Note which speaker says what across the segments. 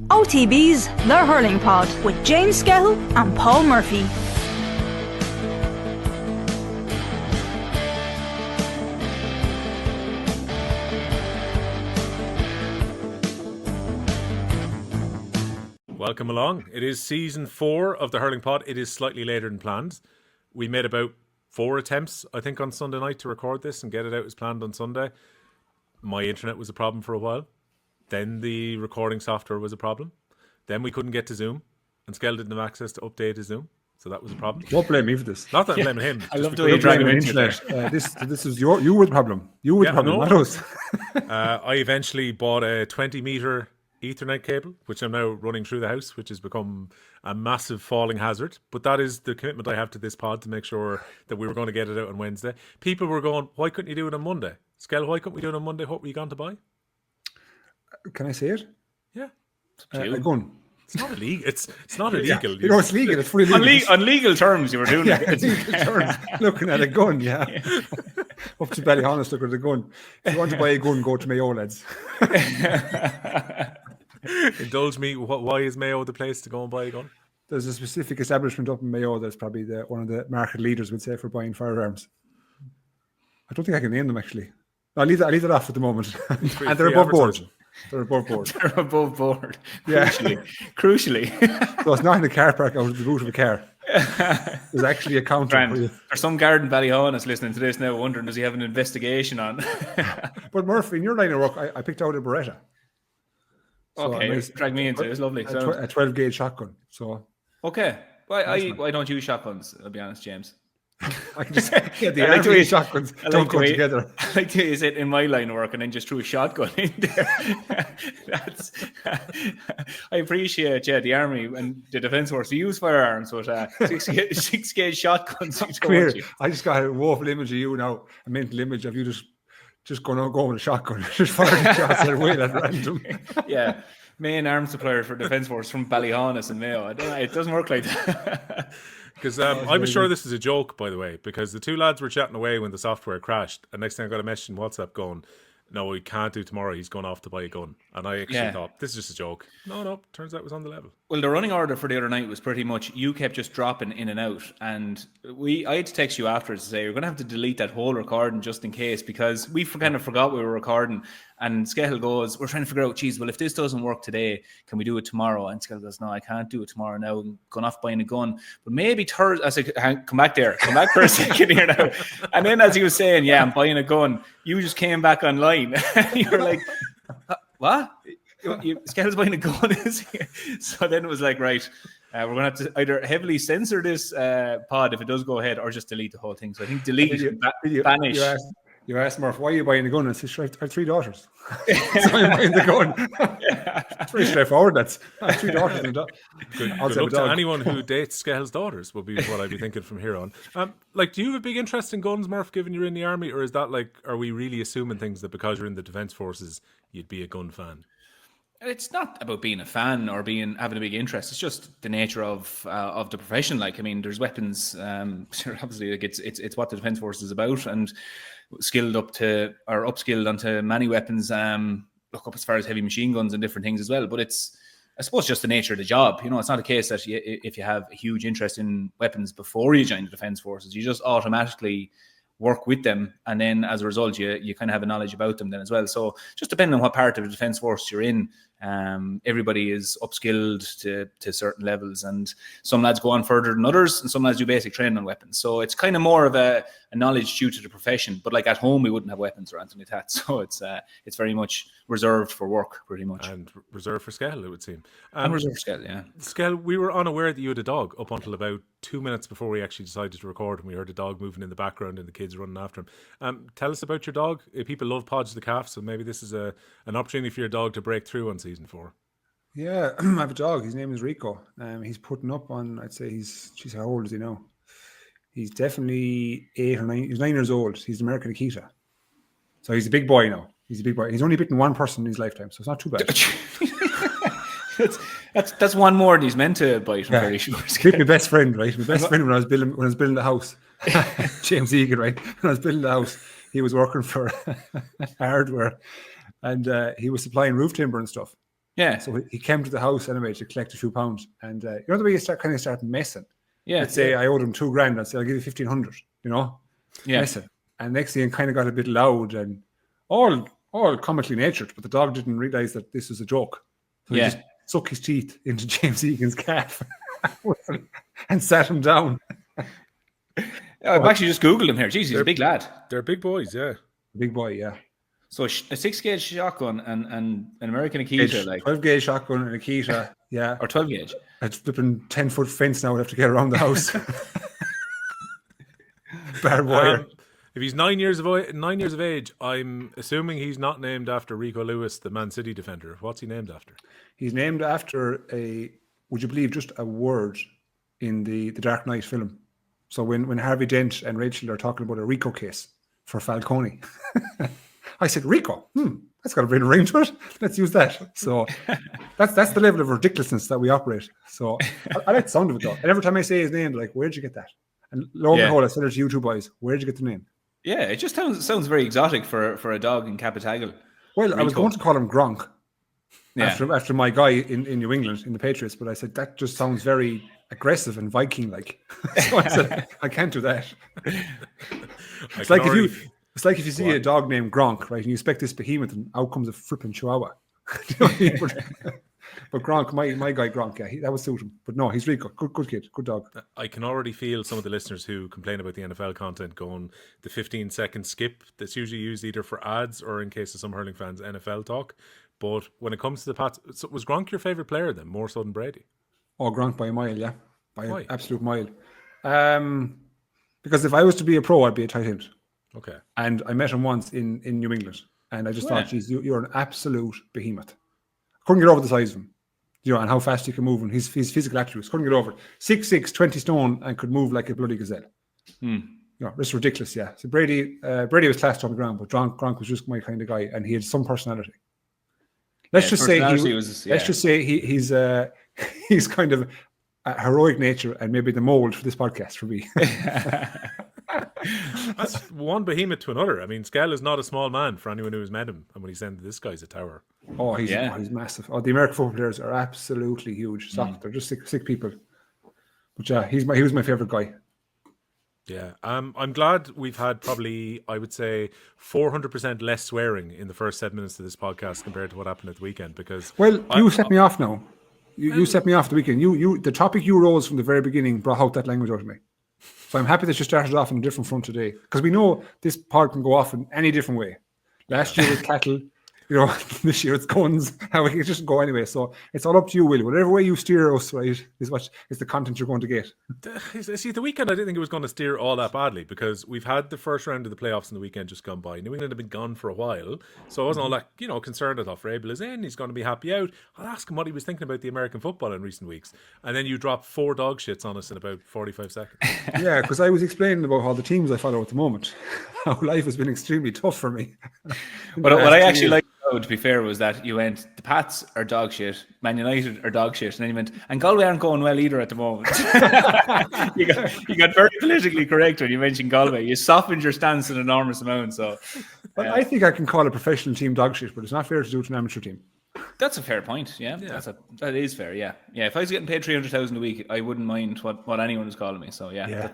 Speaker 1: OTB's The Hurling Pod with James Skehill and Paul Murphy.
Speaker 2: Welcome along. It is season 4 of the Hurling Pod. It is slightly later than planned. We made about 4 attempts, I think, on Sunday night to record this and get it out as planned on Sunday. My internet was a problem for a while. Then the recording software was a problem. Then we couldn't get to Zoom, and Skehill didn't have access to update his Zoom, so that was a problem.
Speaker 3: Don't blame me for this.
Speaker 2: Not that I'm blaming him.
Speaker 4: I love the way you drag him into
Speaker 3: internet. This is you were the problem. You were the problem, not us.
Speaker 2: I eventually bought a 20-meter Ethernet cable, which I'm now running through the house, which has become a massive falling hazard. But that is the commitment I have to this pod, to make sure that we were going to get it out on Wednesday. People were going, why couldn't you do it on Monday? Skehill, why couldn't we do it on Monday? What were you going to buy?
Speaker 3: Can I say it?
Speaker 2: Yeah.
Speaker 3: A gun.
Speaker 2: It's not illegal. It's not illegal.
Speaker 3: Yeah. You know, it's legal. It's fully legal.
Speaker 4: On legal terms, you were doing it.
Speaker 3: Legal terms. Looking at a gun, yeah. Up to Ballyhonest, look at the gun. If you want to buy a gun, go to Mayo, lads.
Speaker 2: Indulge me. Why is Mayo the place to go and buy a gun?
Speaker 3: There's a specific establishment up in Mayo that's probably one of the market leaders, would say, for buying firearms. I don't think I can name them, actually. I'll leave that off at the moment. And they're above board. They're above board.
Speaker 4: They're above board.
Speaker 3: Yeah.
Speaker 4: Crucially.
Speaker 3: So it's not in the car park out of the boot of a car. There's actually a counter for you.
Speaker 4: There's some guard in Ballyhonest listening to this now wondering, does he have an investigation on?
Speaker 3: But Murphy, in your line of work, I picked out a Beretta.
Speaker 4: So okay, drag me into it. It's lovely.
Speaker 3: A 12 gauge shotgun. So
Speaker 4: okay. Why don't you use shotguns, I'll be honest, James?
Speaker 3: I can just get the army shotguns don't go together.
Speaker 4: I like to use it in my line of work and then just threw a shotgun in there. I appreciate the army and the defence force to use firearms, but 6 gauge shotguns.
Speaker 3: Clear. I just got a woeful image of you now, a mental image of you just going with a shotgun, just firing shots at way at random.
Speaker 4: Yeah. Main arms supplier for defence force from Ballyhonest and Mayo. It doesn't work like that.
Speaker 2: Because I was sure this is a joke, by the way, because the two lads were chatting away when the software crashed, and next thing I got a message in WhatsApp going, no, we can't do tomorrow, he's gone off to buy a gun. And I actually thought, this is just a joke. No, turns out it was on the level.
Speaker 4: Well, the running order for the other night was pretty much, you kept just dropping in and out, and I had to text you afterwards to say, you're going to have to delete that whole recording just in case, because we kind of forgot we were recording. And Skehill goes, we're trying to figure out, geez, well, if this doesn't work today, can we do it tomorrow? And Skehill goes, no, I can't do it tomorrow now. I'm going off buying a gun. But maybe Thursday. I said, come back for a second here now. And then as he was saying, yeah, I'm buying a gun, you just came back online. And you were like, what? Skehill's buying a gun, is he? So then it was like, right, we're going to have to either heavily censor this pod if it does go ahead, or just delete the whole thing. So I think delete, banish.
Speaker 3: You asked Murph, why are you buying a gun? And I said, I have 3 daughters. So I'm buying the gun. It's very straightforward. I have 3 daughters. And
Speaker 2: good luck to anyone who dates Skehill's daughters, would be what I'd be thinking from here on. Do you have a big interest in guns, Murph, given you're in the army? Or is that are we really assuming things that because you're in the defence forces, you'd be a gun fan?
Speaker 4: It's not about being a fan or having a big interest. It's just the nature of the profession. There's weapons. Obviously, it's what the defence force is about, and upskilled onto many weapons. Look up as far as heavy machine guns and different things as well. But it's, I suppose, just the nature of the job. You know, it's not a case that if you have a huge interest in weapons before you join the defence forces, you just automatically work with them, and then as a result you kind of have a knowledge about them then as well. So just depending on what part of the defence force you're in, everybody is upskilled to certain levels, and some lads go on further than others, and some lads do basic training on weapons. So it's kind of more of a knowledge due to the profession. But like at home, we wouldn't have weapons or anything like that. So it's very much reserved for work, pretty much.
Speaker 2: And reserved for Skehill, it would seem.
Speaker 4: And reserved for Skehill, yeah.
Speaker 2: Skehill, we were unaware that you had a dog up until about 2 minutes before we actually decided to record, and we heard a dog moving in the background and the kids running after him. Tell us about your dog. People love Podge the calf, so maybe this is an opportunity for your dog to break through on season 4.
Speaker 3: Yeah, I have a dog. His name is Rico. He's putting up on, I'd say how old is he now? He's definitely 8 or 9. He's 9 years old. He's American Akita. So he's a big boy now. He's a big boy. He's only bitten one person in his lifetime, so it's not too bad.
Speaker 4: That's one more than he's meant to bite. I'm very sure.
Speaker 3: He's my best friend, right? My best friend when I was building the house. James Egan, right? When I was building the house, he was working for hardware, and he was supplying roof timber and stuff.
Speaker 4: Yeah.
Speaker 3: So he came to the house anyway to collect a few pounds. And you know the way you start messing?
Speaker 4: Yeah.
Speaker 3: Let's say I owed him $2,000. I'd say I'll give you 1,500, you know?
Speaker 4: Yeah.
Speaker 3: Messing. And next thing it kind of got a bit loud and all comically natured, but the dog didn't realise that this was a joke. So he just sucked his teeth into James Egan's calf and sat him down.
Speaker 4: I've actually just Googled him here. Jeez, he's a big lad.
Speaker 2: They're big boys, yeah.
Speaker 3: Big boy, yeah.
Speaker 4: So a 6-gauge shotgun and an American Akita, like
Speaker 3: 12-gauge shotgun and Akita, yeah.
Speaker 4: Or 12-gauge.
Speaker 3: It's flipping 10-foot fence now. I'd have to get around the house. Barbed wire.
Speaker 2: If he's 9 years of age, I'm assuming he's not named after Rico Lewis, the Man City defender. What's he named after?
Speaker 3: He's named after would you believe, just a word in the Dark Knight film. So when Harvey Dent and Rachel are talking about a Rico case for Falcone, I said, Rico, that's got a bit of ring to it. Let's use that. So that's the level of ridiculousness that we operate. So I like the sound of it though. And every time I say his name, they're like, where'd you get that? And lo and behold, I said it to you two boys, where'd you get the name?
Speaker 4: Yeah, it just sounds very exotic for a dog in Capitagle.
Speaker 3: Well, Rico. I was going to call him Gronk after my guy in New England in the Patriots, but I said that just sounds very aggressive and Viking-like. So I said, I can't do that. It's like if you see a dog named Gronk, right, and you expect this behemoth, and out comes a flipping chihuahua. But Gronk, my guy Gronk, that would suit him. But no, he's Rico. Good kid, good dog.
Speaker 2: I can already feel some of the listeners who complain about the NFL content going the 15-second skip that's usually used either for ads or in case of some hurling fans NFL talk. But when it comes to the Pats, so was Gronk your favourite player then, more so than Brady?
Speaker 3: Oh, Gronk by a mile, yeah. By an absolute mile. Because if I was to be a pro, I'd be a tight end.
Speaker 2: Okay.
Speaker 3: And I met him once in New England. And I just thought, geez, you're an absolute behemoth. Couldn't get over the size of him. You know, and how fast he can move and his physical attributes. Couldn't get over it. 6'6", 20 stone, and could move like a bloody gazelle. You know, it's ridiculous, yeah. So Brady was classed on the ground, but Gronk was just my kind of guy, and he had some personality. Let's just say he's kind of a heroic nature and maybe the mold for this podcast for me.
Speaker 2: That's one behemoth to another. I mean, Skehill is not a small man for anyone who's met him. And when he said this guy's a tower.
Speaker 3: Oh, he's massive. Oh, the American football players are absolutely huge. They're just sick people. But yeah, he was my favourite guy.
Speaker 2: Yeah, I'm glad we've had probably, I would say, 400% less swearing in the first 7 minutes of this podcast compared to what happened at the weekend. Because
Speaker 3: you set me off now. You set me off the weekend. The topic you rose from the very beginning brought out that language out of me. So I'm happy that you started off on a different front today, because we know this pod can go off in any different way. Last year was cattle, you know, this year it's guns. How it can just go anyway. So it's all up to you, Will. Whatever way you steer us, right, is the content you're going to get.
Speaker 2: See, the weekend I didn't think it was going to steer all that badly, because we've had the first round of the playoffs in the weekend just gone by. New England had been gone for a while, so I wasn't all that, concerned. I thought Vrabel is in, he's going to be happy out. I'll ask him what he was thinking about the American football in recent weeks. And then you dropped 4 dog shits on us in about 45 seconds.
Speaker 3: Yeah, because I was explaining about all the teams I follow at the moment. How life has been extremely tough for me.
Speaker 4: But what I actually like, to be fair, was that you went, the Pats are dog shit, Man United are dog shit, and then you went, and Galway aren't going well either at the moment. you got very politically correct when you mentioned Galway. You softened your stance an enormous amount. So,
Speaker 3: I think I can call a professional team dog shit, but it's not fair to do it to an amateur team.
Speaker 4: That's a fair point. Yeah. That is fair. Yeah. If I was getting paid 300,000 a week, I wouldn't mind what anyone was calling me. So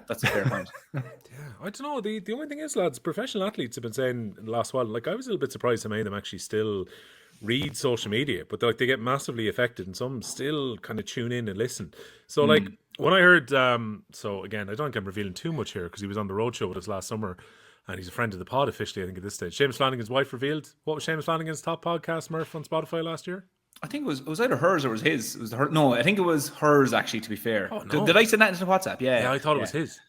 Speaker 4: that's a fair point.
Speaker 2: I don't know. The only thing is, lads, professional athletes have been saying in the last while, like, I was a little bit surprised how many of them actually still read social media, but they get massively affected, and some still kind of tune in and listen. So like when I heard, so again, I don't think I'm revealing too much here because he was on the roadshow with us last summer. And he's a friend of the pod officially, I think, at this stage. Seamus Flanagan's wife revealed. What was Seamus Flanagan's top podcast, Murph, on Spotify last year?
Speaker 4: I think it was either hers or was his. No, I think it was hers, actually, to be fair. Oh, no. Did I send that into WhatsApp? Yeah,
Speaker 2: I thought it was his.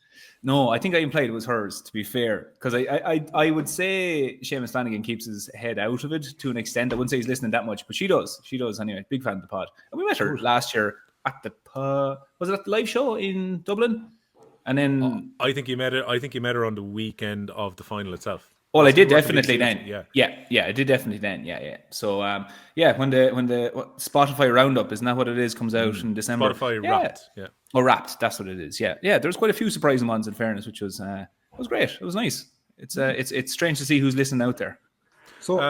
Speaker 4: No, I think I implied it was hers, to be fair. Because I would say Seamus Flanagan keeps his head out of it to an extent. I wouldn't say he's listening that much, but she does. She does anyway. Big fan of the pod. And we met her last year at the was it at the live show in Dublin? And then
Speaker 2: I think you met her on the weekend of the final itself.
Speaker 4: Well, I did definitely then. Yeah, I did definitely then. Yeah. So, when the Spotify roundup, isn't that what it is, comes out in December?
Speaker 2: Spotify Wrapped. Yeah.
Speaker 4: Oh, Wrapped. That's what it is. Yeah. There's quite a few surprising ones, in fairness, which was great. It was nice. It's strange to see who's listening out there.
Speaker 2: So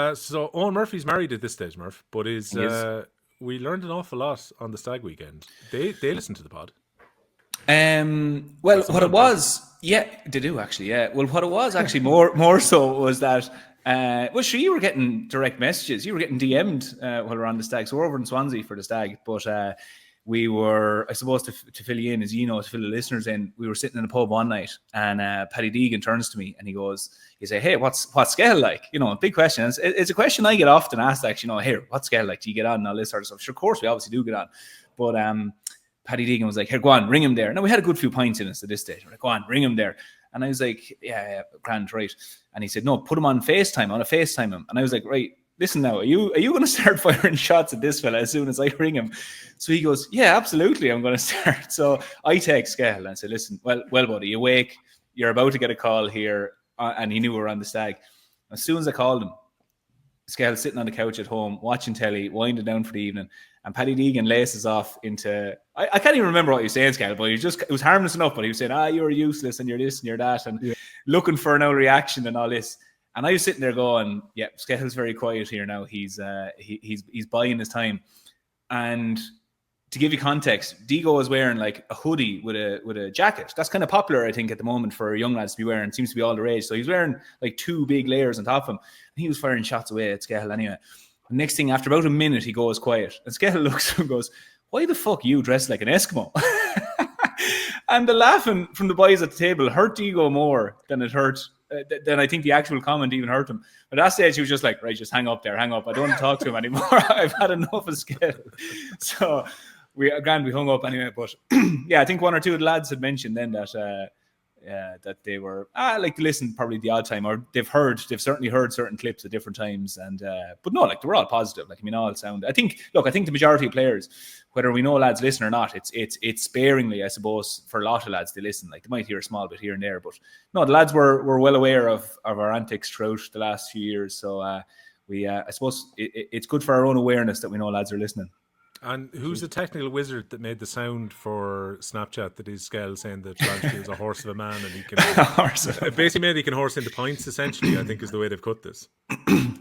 Speaker 2: Owen Murphy's married at this stage, Murph, but is we learned an awful lot on the stag weekend. They listened to the pod.
Speaker 4: Well, what it was, yeah, they do actually, yeah. Well, what it was actually more so was that, well, sure, you were getting direct messages. You were getting DM'd while we were on the stag. So we're over in Swansea for the stag, but we were, I suppose, to fill you in, as you know, to fill the listeners in, we were sitting in a pub one night, and Paddy Deegan turns to me and he say, "Hey, what's Skehill like?" You know, a big question. It's a question I get often asked, actually. You know, "Here, what's Skehill like? Do you get on?" and all this sort of stuff. Sure, of course, we obviously do get on, but Paddy Deegan was like, "Here, go on, ring him there." Now, we had a good few pints in us at this stage. We're like, "Go on, ring him there." And I was like, yeah, grand, right. And he said, "No, put him on FaceTime. I want to FaceTime him." And I was like, "Right, listen now, are you going to start firing shots at this fella as soon as I ring him?" So he goes, "Yeah, absolutely, I'm going to start." So I text Skehill and I said, "Listen, well, buddy, you wake, you're about to get a call here." And he knew we were on the stag. As soon as I called him, Skehill's sitting on the couch at home, watching telly, winding down for the evening. And Paddy Deegan laces off into, I can't even remember what he was saying, Skehill, but it was harmless enough, but he was saying, "You're useless and you're this and you're that," and looking for no reaction and all this. And I was sitting there going, yeah, Skehill's very quiet here now. He's buying his time. And to give you context, Digo is wearing like a hoodie with a jacket. That's kind of popular, I think, at the moment for young lads to be wearing. Seems to be all the rage. So he's wearing like 2 big layers on top of him. And he was firing shots away at Skehill anyway. Next thing, after about a minute, he goes quiet. And Skehill looks at him and goes, "Why the fuck are you dressed like an Eskimo?" And the laughing from the boys at the table hurt Digo more than it hurt, than I think the actual comment even hurt him. But at that stage, he was just like, "Right, just hang up there, hang up. I don't want to talk to him anymore. I've had enough of Skehill." So we hung up anyway. But yeah, I think one or two of the lads had mentioned then that they were like to listen probably the odd time, or they've certainly heard certain clips at different times, and but no, like they were all positive. Like, I mean, all sound. I think the majority of players, whether we know lads listen or not, it's sparingly, I suppose, for a lot of lads they listen. Like, they might hear a small bit here and there, but no, the lads were well aware of our antics throughout the last few years. So I suppose it's good for our own awareness that we know lads are listening.
Speaker 2: And who's the technical wizard that made the sound for Snapchat that is Skehill saying that Blanchfield is a horse of a man and he can basically made he can horse into pints, essentially, I think is the way they've cut this.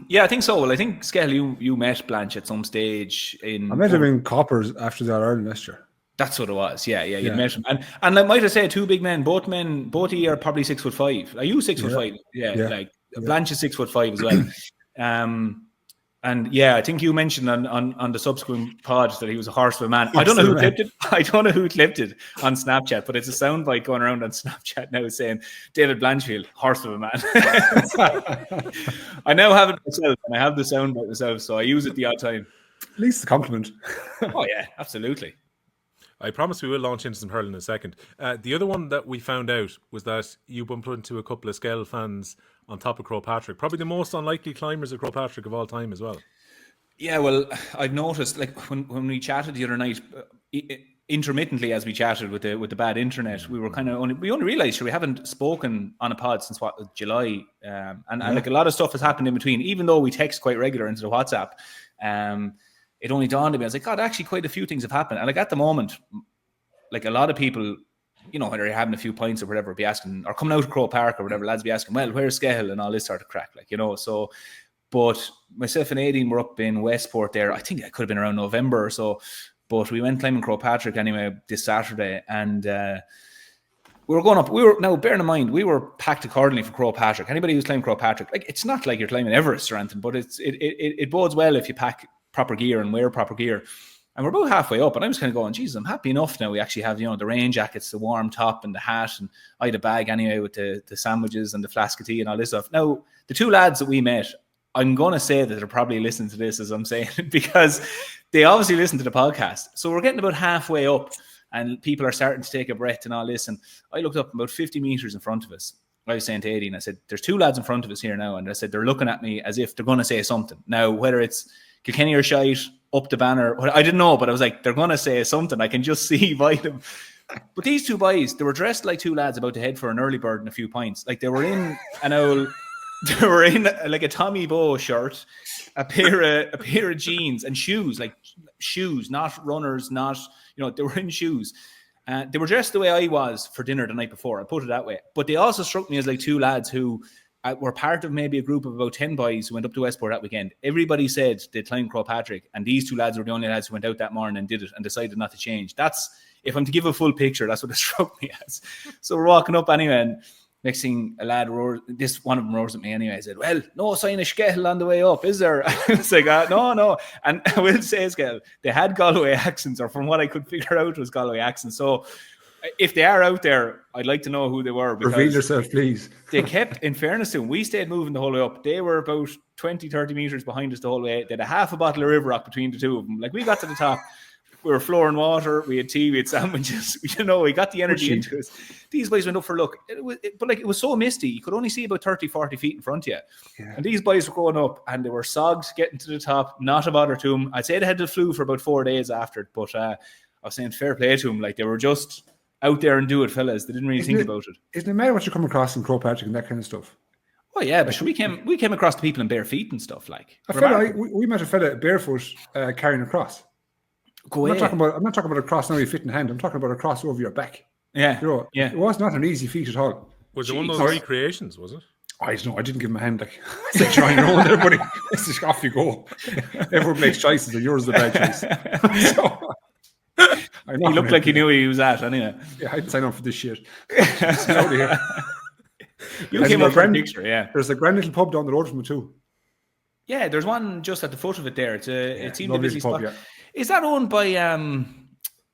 Speaker 4: Yeah, I think so. Well, I think Skehill, you met Blanche at some stage I
Speaker 3: met him in Coppers after that Ireland last year.
Speaker 4: That's what it was. Yeah, you met him. And I might have said 2 big men, both of you are probably 6'5". Are you 6'5"? Yeah. Like Blanche is 6'5" as well. And yeah, I think you mentioned on the subsequent pod that he was a horse of a man. I don't know who clipped it. I don't know who clipped it on Snapchat, but it's a soundbite going around on Snapchat now saying David Blanchfield, horse of a man. I now have it myself, and I have the soundbite myself, so I use it the odd time.
Speaker 3: At least a compliment.
Speaker 4: Oh yeah, absolutely.
Speaker 2: I promise we will launch into some hurling in a second. The other one that we found out was that you bumped into a couple of Skehill fans on top of Croagh Patrick. Probably the most unlikely climbers of Croagh Patrick of all time as well. Yeah,
Speaker 4: well, I've noticed, like, when we chatted the other night, intermittently as we chatted with the bad internet, we were kind of we only realised we haven't spoken on a pod since July, and like a lot of stuff has happened in between. Even though we text quite regular into the WhatsApp, it only dawned on me. I was like, God, actually, quite a few things have happened. And like at the moment, like a lot of people, you know, whether you're having a few pints or whatever, be asking, or coming out of Croagh Park or whatever, lads be asking, "Well, where's Skehill?" and all this sort of crack, like, you know. So, but myself and Aideen were up in Westport there. I think it could have been around November or so. But we went climbing Croagh Patrick anyway this Saturday, and we were going up. Now, bearing in mind, we were packed accordingly for Croagh Patrick. Anybody who's climbing Croagh Patrick, like, it's not like you're climbing Everest or anything, but it bodes well if you pack proper gear and wear proper gear. And we're about halfway up, and I was kind of going, "Jesus, I'm happy enough now. We actually have, you know, the rain jackets, the warm top, and the hat, and I had a bag anyway with the sandwiches and the flask of tea and all this stuff." Now, the 2 lads that we met, I'm going to say that they're probably listening to this as I'm saying it, because they obviously listen to the podcast. So we're getting about halfway up, and people are starting to take a breath and all this. And I looked up about 50 meters in front of us. I was saying to Aideen, I said, "There's 2 lads in front of us here now," and I said, "They're looking at me as if they're going to say something." Now, whether it's Kilkenny or shite, up the banner, I didn't know, but I was like, they're going to say something. I can just see by them. But these 2 boys, they were dressed like 2 lads about to head for an early bird and a few pints. Like, they were in like a Tommy Bow shirt, a pair of jeans and shoes, like shoes, not runners, not, you know, they were in shoes. They were dressed the way I was for dinner the night before. I put it that way. But they also struck me as like 2 lads who were part of maybe a group of about 10 boys who went up to Westport that weekend. Everybody said they'd climbed Croagh Patrick, and these two lads were the only lads who went out that morning and did it and decided not to change. That's, if I'm to give a full picture, that's what it struck me as. So we're walking up anyway, and next thing, a lad roars, one of them roars at me anyway. I said, well, no sign of Skehill on the way up, is there? It's like, no. And I will say, Skehill, they had Galway accents, or from what I could figure out was Galway accents. So if they are out there, I'd like to know who they were.
Speaker 3: Reveal yourself, please.
Speaker 4: They kept, in fairness to them, we stayed moving the whole way up. They were about 20, 30 metres behind us the whole way. They had a half a bottle of River Rock between the two of them. Like, we got to the top. We were flooring water, we had tea, we had sandwiches, we got the energy into us. These boys went up for a look. But it was so misty, you could only see about 30, 40 feet in front of you. Yeah. And these boys were going up, and they were sogged getting to the top, not a bother to them. I'd say they had the flu for about 4 days after it, but I was saying fair play to them. Like, they were just out there and do it, fellas. They didn't really think about it.
Speaker 3: Isn't it matter what you come across in Croagh Patrick and that kind of stuff?
Speaker 4: Oh yeah, but we came across the people in bare feet and stuff. Like,
Speaker 3: we met a fella barefoot carrying a cross. I'm not talking about a cross now you fit in hand. I'm talking about a cross over your back.
Speaker 4: Yeah.
Speaker 3: It was not an easy feat at all.
Speaker 2: Was it one of those recreations, was it?
Speaker 3: I don't know. I didn't give him a hand. Like, I said, try your own there, buddy. It's just off you go. Everyone makes choices, and yours is the bad choice. So,
Speaker 4: he looked like he knew where he was at, anyway.
Speaker 3: Yeah, I didn't sign up for this shit. Out of here.
Speaker 4: You came up for a picture, yeah.
Speaker 3: There's a grand little pub down the road from it too.
Speaker 4: Yeah, there's one just at the foot of it there. It seemed a busy spot.
Speaker 3: Yeah.
Speaker 4: Is that owned by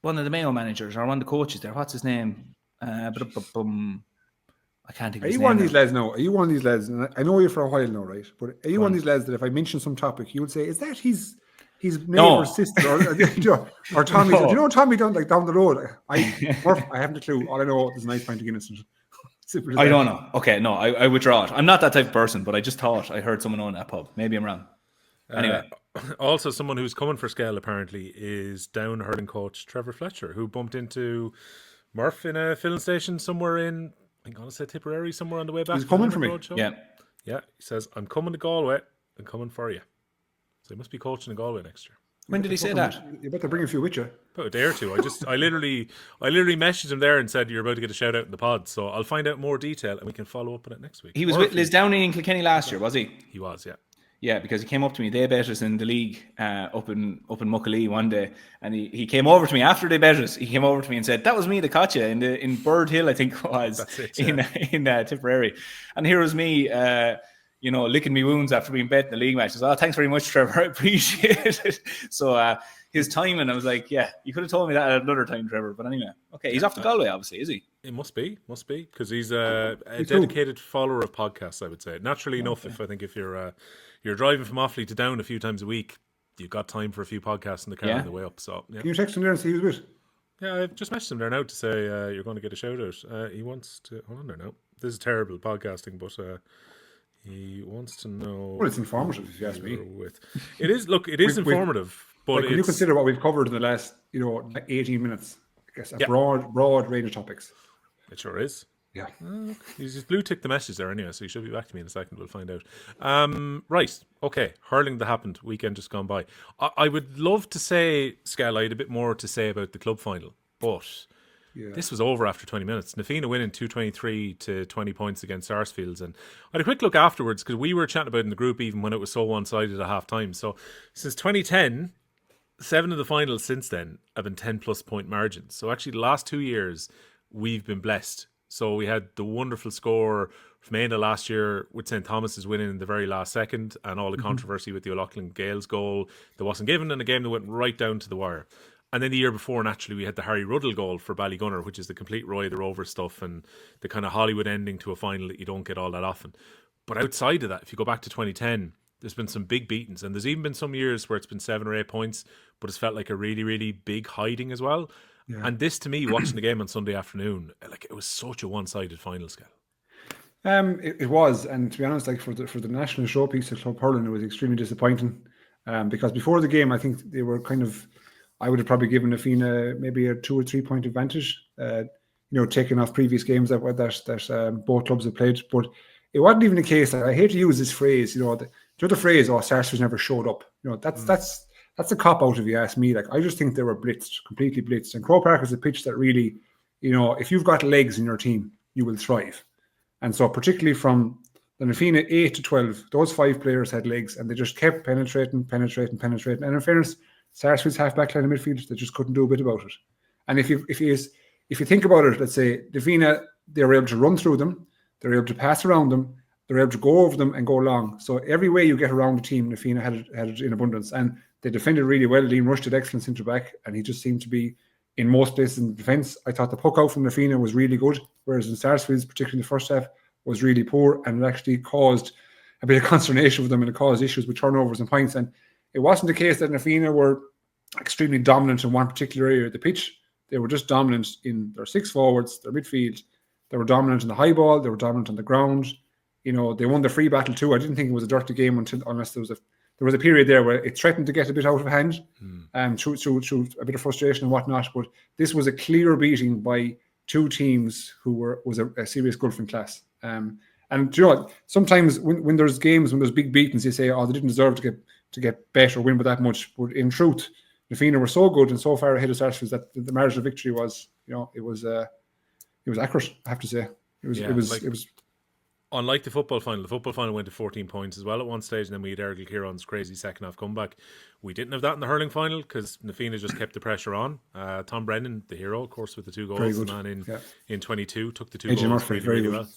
Speaker 4: one of the Mayo managers or one of the coaches there? What's his name? I can't think of his name.
Speaker 3: Are you one of these lads now? Are you one of these lads? And I know you for a while now, right? But are you one of these lads that if I mention some topic, you would say, is that his neighbour's sister? Or Tommy? No. Do you know Tommy down the road? I haven't a clue. All I know is a nice pint of Guinness.
Speaker 4: I don't know. Okay, no, I withdraw it. I'm not that type of person, but I just thought I heard someone own that pub. Maybe I'm wrong. Anyway.
Speaker 2: Also, someone who's coming for Skehill apparently is down hurling coach Trevor Fletcher, who bumped into Murph in a filling station somewhere in, I'm going to say Tipperary, somewhere on the way back.
Speaker 3: He's coming for me.
Speaker 4: Yeah.
Speaker 2: He says, I'm coming to Galway and coming for you. So he must be coaching in Galway next year.
Speaker 4: When did he say that?
Speaker 3: You better bring a few with you.
Speaker 2: About a day or two. I literally messaged him there and said you're about to get a shout out in the pod. So I'll find out more detail and we can follow up on it next week.
Speaker 4: He was with Liz Downey in Kilkenny last year, was he?
Speaker 2: He was, yeah.
Speaker 4: Yeah, because he came up to me. They bet us in the league up in Muckalee one day, and he came over to me after they bet us. He came over to me and said, "That was me, the cotcha in Bird Hill, I think it was, in Tipperary." And here was me, licking me wounds after being bet in the league match. I said, "Oh, thanks very much, Trevor. I appreciate it." So his timing, I was like, "Yeah, you could have told me that at another time, Trevor." But anyway, okay, he's off to Galway, obviously, is he?
Speaker 2: It must be, because he's a dedicated follower of podcasts. I would say, naturally enough, if you're driving from Offaly to Down a few times a week, you've got time for a few podcasts in the car on the way up. So, yeah.
Speaker 3: Can you text him there and see who's with?
Speaker 2: Yeah, I've just messaged him there now to say you're going to get a shout out. He wants to hold on there now. This is terrible podcasting, but he wants to know.
Speaker 3: Well, it's informative, if you ask me.
Speaker 2: It is. Look, it is informative. But
Speaker 3: when you consider what we've covered in the last, 18 minutes, I guess a broad range of topics.
Speaker 2: It sure is.
Speaker 3: Yeah.
Speaker 2: He's just blue ticked the message there anyway, so he should be back to me in a second. We'll find out. Right. Okay. Hurling that happened. Weekend just gone by. I would love to say, Skehill, I had a bit more to say about the club final, but this was over after 20 minutes. Na Fianna winning 223 to 20 points against Sarsfields. And I had a quick look afterwards because we were chatting about it in the group even when it was so one-sided at half time. So since 2010, 7 of the finals since then have been 10 plus point margins. So actually the last 2 years we've been blessed. So we had the wonderful score from Aina last year with St. Thomas's winning in the very last second and all the controversy with the O'Loughlin Gales goal that wasn't given in a game that went right down to the wire. And then the year before, naturally, we had the Harry Ruddle goal for Ballygunner, which is the complete Roy the Rover stuff and the kind of Hollywood ending to a final that you don't get all that often. But outside of that, if you go back to 2010, there's been some big beatings. And there's even been some years where it's been 7 or 8 points, but it's felt like a really, really big hiding as well. Yeah. And this, to me, watching the game on Sunday afternoon, like it was such a one-sided final, scale.
Speaker 3: It was, and to be honest, like for the national showpiece of Club Hurling, it was extremely disappointing. Because before the game, I think they were kind of, I would have probably given Na Fianna maybe a 2 or 3 point advantage. Taking off previous games that both clubs have played, but it wasn't even the case. I hate to use this phrase, the phrase, "Oh, Sarsfields never showed up." That's a cop out if you ask me. Like, I just think they were blitzed, completely blitzed. And Croagh Park is a pitch that really, if you've got legs in your team, you will thrive. And so particularly from The Na Fianna 8 to 12, those 5 players had legs, and they just kept penetrating. And in fairness, Sarsfield's half back line of midfield, they just couldn't do a bit about it. And if you think about it, let's say Na Fianna, they were able to run through them, they were able to pass around them, they were able to go over them and go long. So every way you get around the team, Na Fianna had it in abundance, and they defended really well. Liam Rush did excellent centre back, and he just seemed to be in most places in defence. I thought the puck out from Na Fianna was really good, whereas in Sarsfield's, particularly in the first half, was really poor, and it actually caused a bit of consternation for them, and it caused issues with turnovers and points. And it wasn't the case that Na Fianna were extremely dominant in one particular area of the pitch. They were just dominant in their 6 forwards, their midfield. They were dominant in the high ball. They were dominant on the ground. They won the free battle too. I didn't think it was a dirty game unless there was a period there where it threatened to get a bit out of hand, through a bit of frustration and whatnot. But this was a clear beating by 2 teams who was a serious golfing class. And you know what? Sometimes when there's games, when there's big beatings, you say, "Oh, they didn't deserve to get bet or win by that much." But in truth, Na Fianna were so good and so far ahead of Sarsfields that the margin of victory was, it was accurate. I have to say, it was.
Speaker 2: Unlike the football final went to 14 points as well at one stage, and then we had Ergel Kieran's crazy second half comeback. We didn't have that in the hurling final because Na Fianna just kept the pressure on. Tom Brennan, the hero, of course, with the 2 goals, the man in 22, took the 2
Speaker 3: AJ
Speaker 2: goals
Speaker 3: Murphy,
Speaker 2: really well.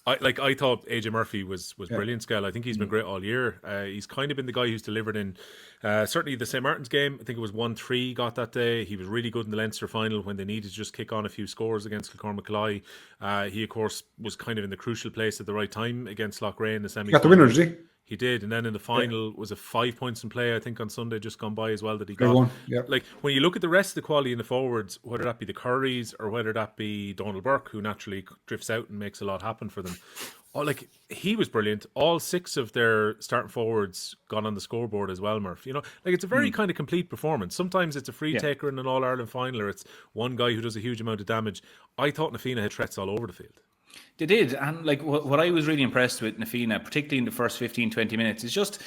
Speaker 2: I thought AJ Murphy was brilliant, Skehill. I think he's been great all year. He's kind of been the guy who's delivered in certainly the St. Martin's game. I think it was 1-3 got that day. He was really good in the Leinster final when they needed to just kick on a few scores against Kilcormac. He, of course, was kind of in the crucial place at the right time against Loughrea in the semi-final.
Speaker 3: Got the winner, did he?
Speaker 2: He did, and then in the final was a 5 points in play, I think, on Sunday just gone by as well that he got.
Speaker 3: One. Yep.
Speaker 2: Like when you look at the rest of the quality in the forwards, whether that be the Currys or whether that be Donald Burke, who naturally drifts out and makes a lot happen for them. He was brilliant. All 6 of their starting forwards got on the scoreboard as well, Murph. It's a very kind of complete performance. Sometimes it's a free taker in an All-Ireland final, or it's one guy who does a huge amount of damage. I thought Na Fianna had threats all over the field.
Speaker 4: They did, and what I was really impressed with Na Fianna, particularly in the first 15-20 minutes, is just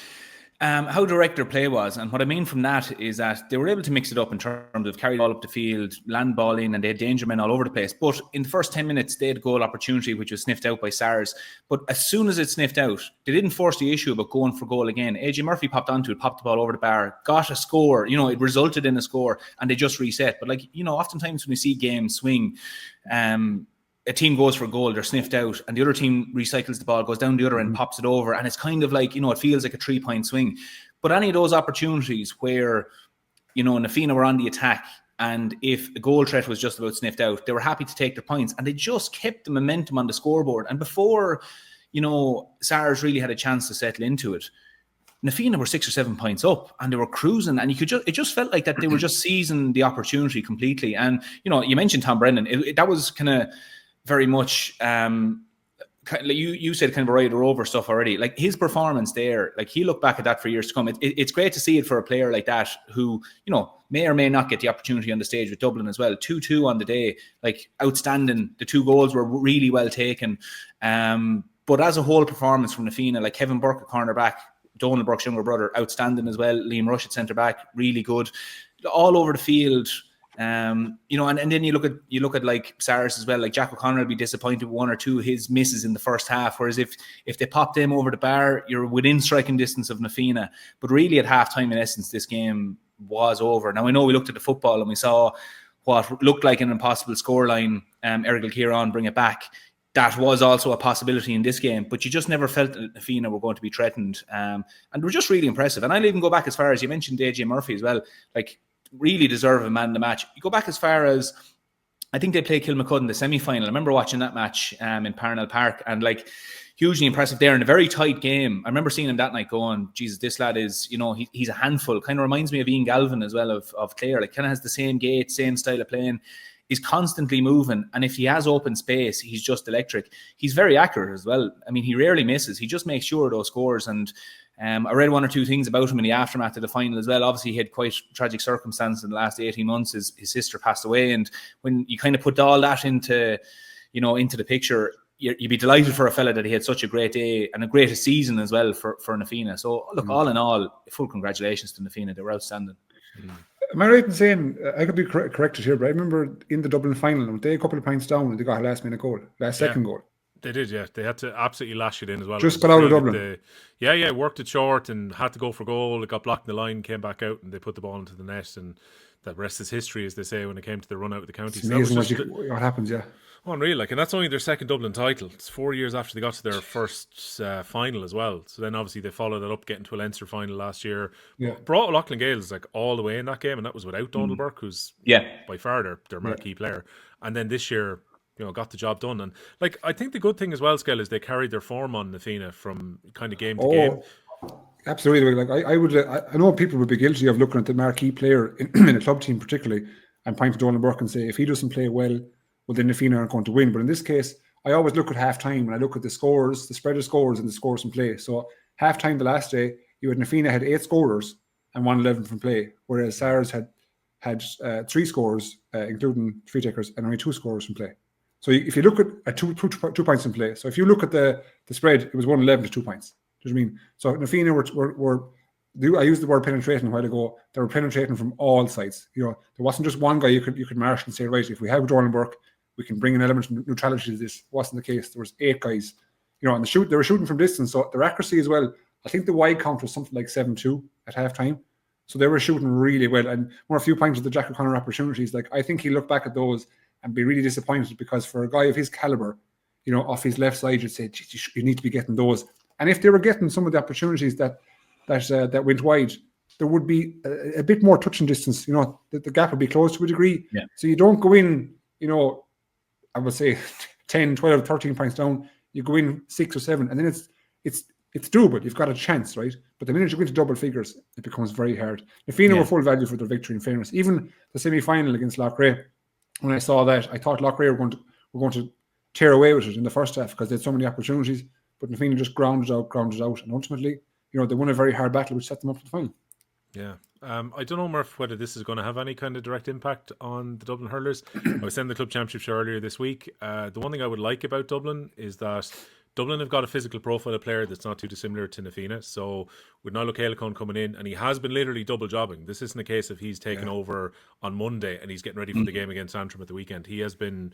Speaker 4: how direct their play was. And what I mean from that is that they were able to mix it up in terms of carry the ball up the field, land ball in, and they had danger men all over the place. But in the first 10 minutes, they had a goal opportunity, which was sniffed out by Sars. But as soon as it sniffed out, they didn't force the issue about going for goal again. AJ Murphy popped onto it, popped the ball over the bar, got a score. It resulted in a score, and they just reset. But oftentimes when we see games swing, a team goes for a goal, they're sniffed out, and the other team recycles the ball, goes down the other end, pops it over, and it's kind of like, it feels like a 3-point swing. But any of those opportunities where, Na Fianna were on the attack, and if a goal threat was just about sniffed out, they were happy to take their points, and they just kept the momentum on the scoreboard. And before, Sars really had a chance to settle into it, Na Fianna were 6 or 7 points up, and they were cruising, and it just felt like that they were just seizing the opportunity completely. And, you mentioned Tom Brennan. That was kind of very much, you said kind of a ride or over stuff already. Like his performance there, he looked back at that for years to come. It's great to see it for a player like that who, may or may not get the opportunity on the stage with Dublin as well. 2-2 on the day, outstanding. The 2 goals were really well taken. But as a whole performance from Na Fianna, Kevin Burke at cornerback, Donald Burke's younger brother, outstanding as well. Liam Rush at centre back, really good. All over the field. And then you look at Sars as well. Jack O'Connor will be disappointed with 1 or 2 of his misses in the first half. Whereas if they pop them over the bar, you're within striking distance of Na Fianna. But really at halftime, in essence, this game was over. Now I know we looked at the football and we saw what looked like an impossible scoreline. Ergel Kieran bring it back. That was also a possibility in this game, but you just never felt that Na Fianna were going to be threatened. And were just really impressive. And I'll even go back as far as you mentioned AJ Murphy as well. Really deserve a man in the match. You go back as far as, I think they played Kilmacud in the semi-final. I remember watching that match in Parnell Park, and hugely impressive there in a very tight game. I remember seeing him that night going, Jesus, this lad is, he's a handful. Kind of reminds me of Ian Galvin as well of Clare. Kind of has the same gait, same style of playing. He's constantly moving, and if he has open space, he's just electric. He's very accurate as well. I mean, he rarely misses. He just makes sure of those scores. And I read 1 or 2 things about him in the aftermath of the final as well. Obviously, he had quite tragic circumstances in the last 18 months. His sister passed away, and when you kind of put all that into the picture, you'd be delighted for a fella that he had such a great day and a great season as well for Na Fianna. So, look, all in all, full congratulations to Na Fianna. They were outstanding.
Speaker 3: Am I right in saying, I could be corrected here, but I remember in the Dublin final, they a couple of points down and they got a last second goal.
Speaker 2: They did, yeah. They had to absolutely lash it in as well.
Speaker 3: Just got out of Dublin.
Speaker 2: Worked it short and had to go for goal. It got blocked in the line, came back out, and they put the ball into the net. And the rest is history, as they say, when it came to the run out of the county.
Speaker 3: It's amazing what happens, yeah.
Speaker 2: Unreal, and that's only their second Dublin title. It's 4 years after they got to their first final as well. So then obviously they followed it up, getting to a Leinster final last year.
Speaker 3: Yeah.
Speaker 2: Brought Loughlin Gales all the way in that game, and that was without Donald Burke, who's by far their marquee player. And then this year, got the job done. And I think the good thing as well, Skehill, is they carried their form on Na Fianna from kind of game to game.
Speaker 3: Absolutely. I know people would be guilty of looking at the marquee player in a club team particularly and point to Donald Burke and say, if he doesn't play well, then Na Fianna aren't going to win. But in this case, I always look at half-time and I look at the scores, the spread of scores and the scores from play. So half-time the last day, Na Fianna had 8 scorers and 111 from play, whereas Sars had 3 scores, including free takers, and only 2 scorers from play. So if you look at 2 points in play, so if you look at the spread, it was 111 to 2 points. Do you know what I mean? So Na Fianna were I used the word penetrating a while ago. They were penetrating from all sides. There wasn't just one guy you could marshal and say, right, if we have Donald Burke, we can bring an element of neutrality to this. It wasn't the case. There was 8 guys, and they were shooting from distance. So their accuracy as well. I think the wide count was something like 7-2 at halftime. So they were shooting really well. And a few points of the Jack O'Connor opportunities. I think he looked back at those and be really disappointed, because for a guy of his caliber, off his left side, you'd say, you need to be getting those. And if they were getting some of the opportunities that went wide, there would be a bit more touching distance. The gap would be closed to a degree.
Speaker 4: Yeah.
Speaker 3: So you don't go in, I would say 10, 12, 13 points down. You go in 6 or 7, and then it's doable. You've got a chance, right? But the minute you go into double figures, it becomes very hard. Na Fianna were full value for their victory, in fairness. Even the semi-final against Loughrea, when I saw that, I thought Loughrea were going to tear away with it in the first half because they had so many opportunities. But Na Fianna just grounded out, and ultimately, they won a very hard battle, which set them up for the final.
Speaker 2: Yeah. I don't know, Murph, whether this is going to have any kind of direct impact on the Dublin hurlers. I was saying the club championship show earlier this week. The one thing I would like about Dublin is that Dublin have got a physical profile of player that's not too dissimilar to Na Fianna. So with Niall O'Callaghan coming in, and he has been literally double jobbing. This isn't a case of he's taken over on Monday and he's getting ready for the game against Antrim at the weekend. He has been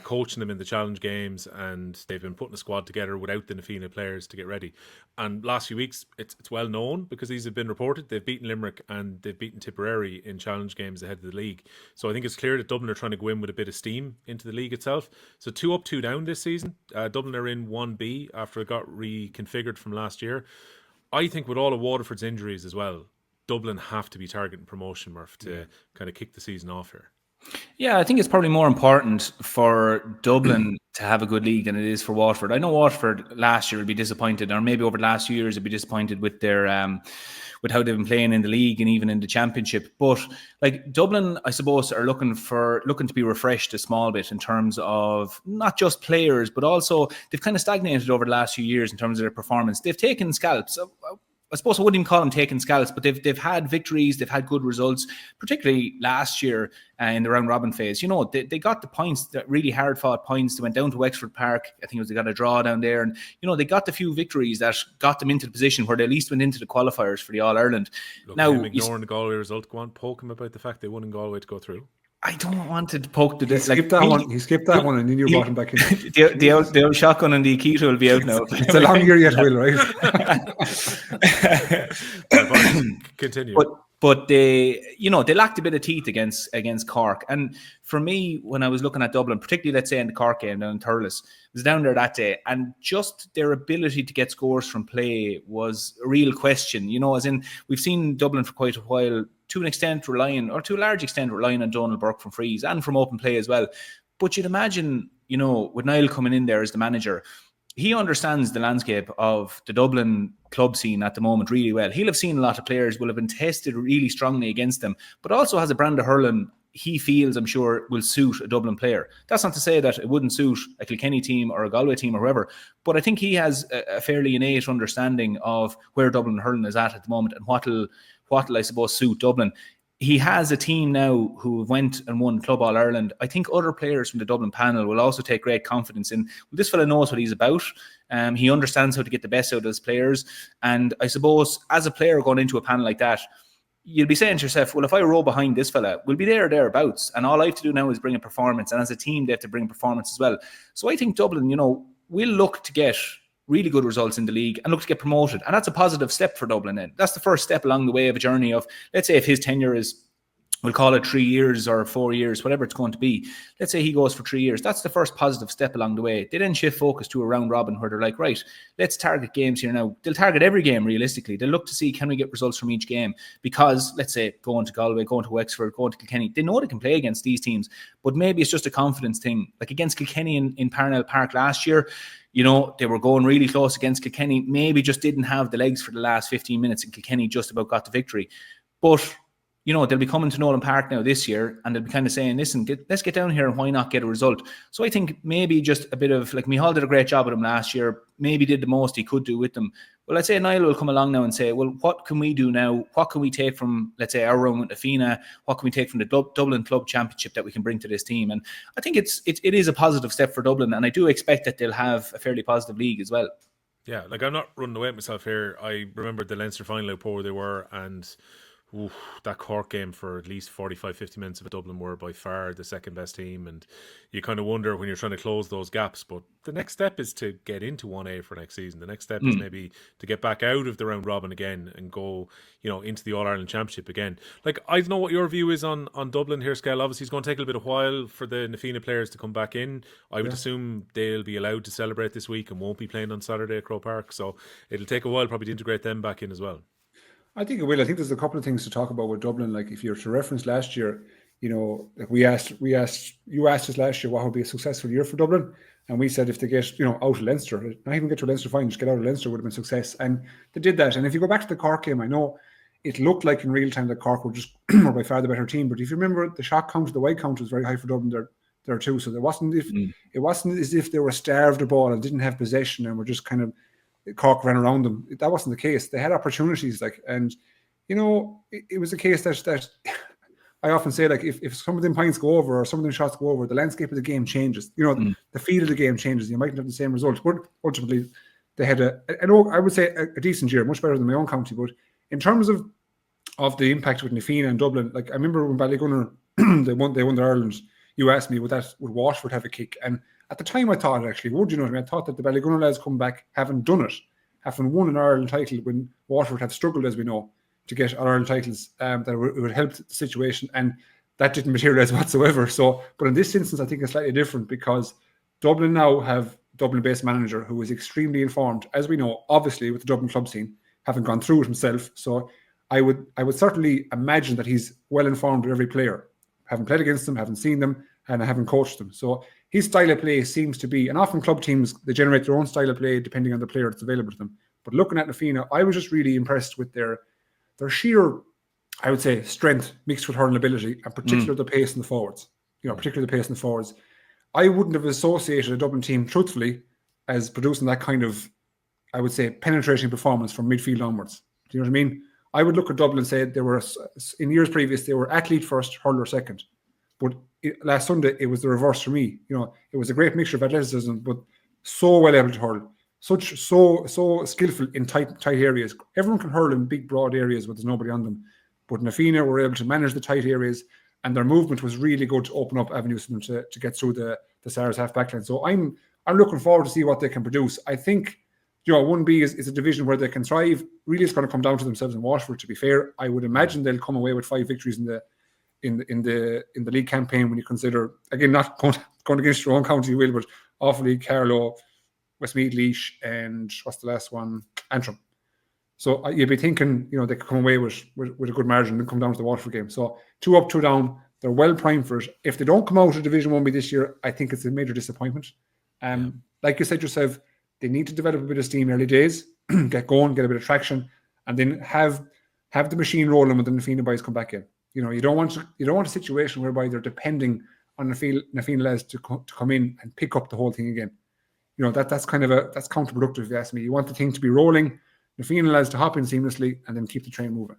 Speaker 2: coaching them in the challenge games, and they've been putting a squad together without the Na Fianna players to get ready. And last few weeks, it's well known because these have been reported. They've beaten Limerick and they've beaten Tipperary in challenge games ahead of the league. So I think it's clear that Dublin are trying to go in with a bit of steam into the league itself. So 2 up, 2 down this season. Dublin are in 1B after it got reconfigured from last year. I think with all of Waterford's injuries as well, Dublin have to be targeting promotion, Murph, to kind of kick the season off here.
Speaker 4: Yeah, I think it's probably more important for Dublin to have a good league than it is for Waterford. I know Waterford last year would be disappointed, or maybe over the last few years would be disappointed with their with how they've been playing in the league and even in the championship. But Dublin, I suppose, are looking to be refreshed a small bit in terms of not just players, but also they've kind of stagnated over the last few years in terms of their performance. They've taken scalps. I suppose I wouldn't even call them taking scalps, but they've had victories, they've had good results, particularly last year in the round robin phase. They got the points, that really hard fought points. They went down to Wexford Park. I think they got a draw down there, and they got the few victories that got them into the position where they at least went into the qualifiers for the All Ireland.
Speaker 2: Now, ignoring the Galway result, go on, poke him about the fact they won in Galway to go through.
Speaker 4: I don't want to poke the...
Speaker 3: He skipped that one, and then you brought him back in.
Speaker 4: The old shotgun and the Akita will be out now.
Speaker 3: It's a long year yet, Will, right?
Speaker 2: Continue.
Speaker 4: But they lacked a bit of teeth against Cork. And for me, when I was looking at Dublin, particularly, let's say, in the Cork game down in Thurles, I was down there that day, and just their ability to get scores from play was a real question. As in, we've seen Dublin for quite a while, to a large extent relying on Donald Burke from frees and from open play as well. But you'd imagine, with Niall coming in there as the manager, he understands the landscape of the Dublin club scene at the moment really well. He'll have seen a lot of players, will have been tested really strongly against them, but also has a brand of hurling he feels, I'm sure, will suit a Dublin player. That's not to say that it wouldn't suit a Kilkenny team or a Galway team or whoever, but I think he has a fairly innate understanding of where Dublin hurling is at the moment and what'll I suppose suit Dublin. He has a team now who went and won Club All Ireland. I think other players from the Dublin panel will also take great confidence in, this fella knows what he's about. He understands how to get the best out of his players. And I suppose as a player going into a panel like that, you'll be saying to yourself, well, if I row behind this fella, we'll be there or thereabouts. And all I have to do now is bring a performance. And as a team, they have to bring a performance as well. So I think Dublin, we'll look to get really good results in the league and look to get promoted. And that's a positive step for Dublin then. That's the first step along the way of a journey of, let's say if his tenure is, we'll call it 3 years or 4 years, whatever it's going to be. Let's say he goes for 3 years. That's the first positive step along the way. They then shift focus to a round robin where they're like, right, let's target games here now. They'll target every game realistically. They'll look to see, can we get results from each game? Because, let's say, going to Galway, going to Wexford, going to Kilkenny, they know they can play against these teams, but maybe it's just a confidence thing. Like against Kilkenny in Parnell Park last year, you know, they were going really close against Kilkenny, maybe just didn't have the legs for the last 15 minutes, and Kilkenny just about got the victory. But you know, they'll be coming to Nolan Park now this year, and they'll be kind of saying, listen, let's get down here and why not get a result? So I think maybe just a bit of, like, Micheál did a great job with them last year, maybe did the most he could do with them. Well, let's say Niall will come along now and say, well, what can we do now? What can we take from, let's say, our run with Na Fianna? What can we take from the Dublin Club Championship that we can bring to this team? And I think it is a positive step for Dublin, and I do expect that they'll have a fairly positive league as well.
Speaker 2: Yeah, like I'm not running away with myself here. I remember the Leinster final, how poor they were, and that Cork game for at least 45-50 minutes of Dublin were by far the second best team, and you kind of wonder when you're trying to close those gaps. But the next step is to get into 1A for next season. The next step is maybe to get back out of the round robin again and go, you know, into the All-Ireland Championship again. Like, I don't know what your view is on Dublin here, Skehill. Obviously, it's going to take a little bit of while for the Na Fianna players to come back in. I would assume they'll be allowed to celebrate this week and won't be playing on Saturday at Croke Park. So it'll take a while probably to integrate them back in as well.
Speaker 3: I think it will. I think there's a couple of things to talk about with Dublin. Like, if you're to reference last year, you know, like you asked us last year what would be a successful year for Dublin, and we said if they get, you know, out of Leinster, not even get to Leinster final, just get out of Leinster would have been success, and they did that. And if you go back to the Cork game, I know it looked like in real time that Cork were just were by far the better team, but if you remember, the shot count, the wide count was very high for Dublin there too. So it wasn't as if they were starved the ball and didn't have possession and were just kind of, Cork ran around them. That wasn't the case. They had opportunities, like, and you know, it was a case that I often say, like, if some of them points go over or some of them shots go over, the landscape of the game changes. You know, the feel of the game changes. You mightn't have the same result, but ultimately they had I would say a decent year, much better than my own county. But in terms of the impact with Na Fianna and Dublin, like, I remember when Ballygunner they won the Ireland. You asked me would Waterford have a kick, and at the time I thought, actually, would you know what I mean? I thought that the Ballygunner lads come back having done it, having won an Ireland title when Waterford have struggled, as we know, to get Ireland titles, that it would help the situation, and that didn't materialise whatsoever. So, but in this instance, I think it's slightly different because Dublin now have Dublin-based manager who is extremely informed, as we know, obviously with the Dublin club scene, having gone through it himself. So I would certainly imagine that he's well informed of every player, having played against them, having seen them, and having coached them. So his style of play seems to be, and often club teams, they generate their own style of play depending on the player that's available to them. But looking at Na Fianna, I was just really impressed with their sheer, I would say, strength mixed with hurling ability, and particularly the pace in the forwards. You know, particularly the pace in the forwards. I wouldn't have associated a Dublin team, truthfully, as producing that kind of, I would say, penetrating performance from midfield onwards. Do you know what I mean? I would look at Dublin and say they were, in years previous, they were athlete first, hurler second. But last Sunday, it was the reverse for me. You know, it was a great mixture of athleticism, but so well able to hurl. So skillful in tight areas. Everyone can hurl in big, broad areas where there's nobody on them. But Na Fianna were able to manage the tight areas, and their movement was really good to open up avenues for them to get through the Saracens half backline. So I'm looking forward to see what they can produce. I think, you know, 1B is a division where they can thrive. Really, it's going to come down to themselves in Waterford. To be fair, I would imagine they'll come away with 5 victories in the league campaign. When you consider, again, not going against your own county, you will, but Offaly, Carlow, Westmeath, Laois, and what's the last one? Antrim. So you'd be thinking, you know, they could come away with a good margin and come down to the Waterford game. So 2 up, 2 down. They're well primed for it. If they don't come out of Division 1B this year, I think it's a major disappointment. Like you said yourself, they need to develop a bit of steam early days, get going, get a bit of traction, and then have the machine rolling when the Na Fianna boys come back in. You know, you don't want a situation whereby they're depending on Na Fianna lads to come in and pick up the whole thing again. You know, that's counterproductive, if you ask me. You want the thing to be rolling, Na Fianna lads to hop in seamlessly, and then keep the train moving.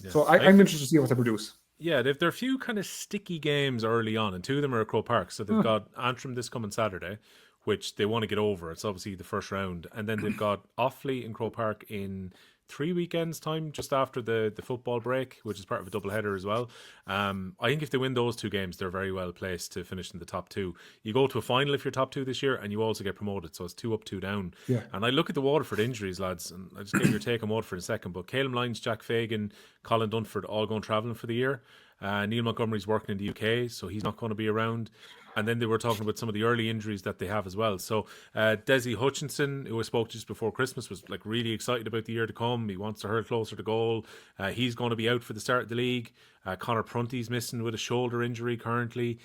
Speaker 3: Yeah. So I'm interested to see what they produce.
Speaker 2: Yeah, there are a few kind of sticky games early on, and 2 of them are at Croke Park. So they've got Antrim this coming Saturday, which they want to get over. It's obviously the first round. And then they've got Offaly in Croke Park in 3 weekends time, just after the football break, which is part of a double header as well. I think if they win those 2 games, they're very well placed to finish in the top 2. You go to a final if you're top 2 this year, and you also get promoted, so it's 2 up, 2 down.
Speaker 3: Yeah.
Speaker 2: And I look at the Waterford injuries, lads, and I just get your take on Waterford in a second, but Calum Lyons, Jack Fagan, Colin Dunford all going travelling for the year. Neil Montgomery's working in the UK, so he's not going to be around. And then they were talking about some of the early injuries that they have as well. So Desi Hutchinson, who I spoke to just before Christmas, was like really excited about the year to come. He wants to hurl closer to goal. He's going to be out for the start of the league. Connor Prunty's missing with a shoulder injury currently.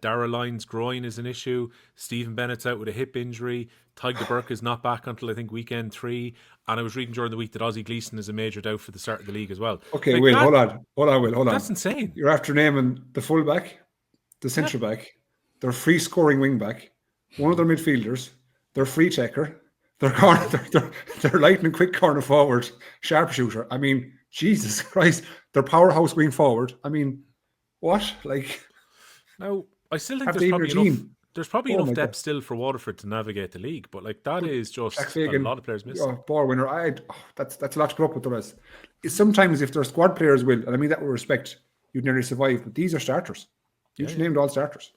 Speaker 2: Dara Lyons' groin is an issue. Stephen Bennett's out with a hip injury. Tyg de Burke is not back until I think weekend 3. And I was reading during the week that Ozzie Gleeson is a major doubt for the start of the league as well.
Speaker 3: Okay,
Speaker 2: like
Speaker 3: Will, hold on, Will, hold on.
Speaker 2: That's insane.
Speaker 3: You're after naming the fullback, the centre back, their free scoring wing back, one of their midfielders, their free taker, their lightning quick corner forward, sharpshooter. I mean, Jesus Christ, their powerhouse going forward. I mean, what? Like,
Speaker 2: now I still think
Speaker 3: Have
Speaker 2: there's
Speaker 3: to
Speaker 2: probably
Speaker 3: even your
Speaker 2: enough.
Speaker 3: team.
Speaker 2: There's probably
Speaker 3: Oh
Speaker 2: enough
Speaker 3: my
Speaker 2: depth
Speaker 3: God.
Speaker 2: still for Waterford to navigate the league, but like that is just
Speaker 3: Jack
Speaker 2: a
Speaker 3: Fagan,
Speaker 2: lot of players missing.
Speaker 3: ball winner. That's a lot to put up with the rest. Sometimes if their squad players will, and I mean that with respect, you'd nearly survive. But these are starters. You just named all starters.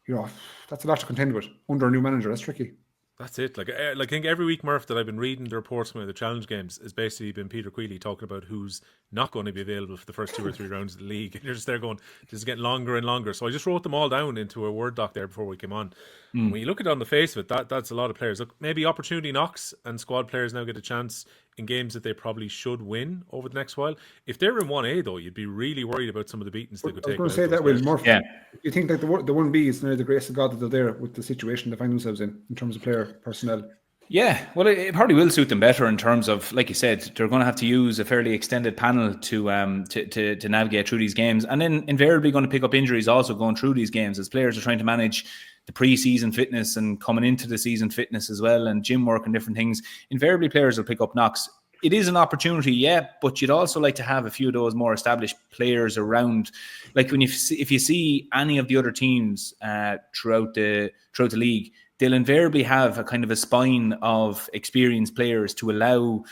Speaker 3: You know, that's a lot to contend with under a new manager. That's tricky.
Speaker 2: That's it. Like I think every week, Murph, that I've been reading the reports from the challenge games has basically been Peter Queally talking about who's not going to be available for the first 2 or 3 rounds of the league. And you're just there going, this is getting longer and longer. So I just wrote them all down into a Word doc there before we came on. And when you look at it on the face of it, that's a lot of players. Look, maybe opportunity knocks and squad players now get a chance in games that they probably should win over the next while. If they're in 1A, though, you'd be really worried about some of the beatings they could
Speaker 3: I was
Speaker 2: take.
Speaker 3: going to say that, Will, Murphy. You think that the 1B is near the grace of God that they're there with the situation they find themselves in terms of player personnel?
Speaker 4: Yeah, well, it probably will suit them better in terms of, like you said, they're going to have to use a fairly extended panel to navigate through these games, and then invariably going to pick up injuries also going through these games as players are trying to manage the pre-season fitness and coming into the season fitness as well, and gym work and different things. Invariably, players will pick up knocks. It is an opportunity, yeah, but you'd also like to have a few of those more established players around. Like if you see any of the other teams throughout the league, they'll invariably have a kind of a spine of experienced players to allow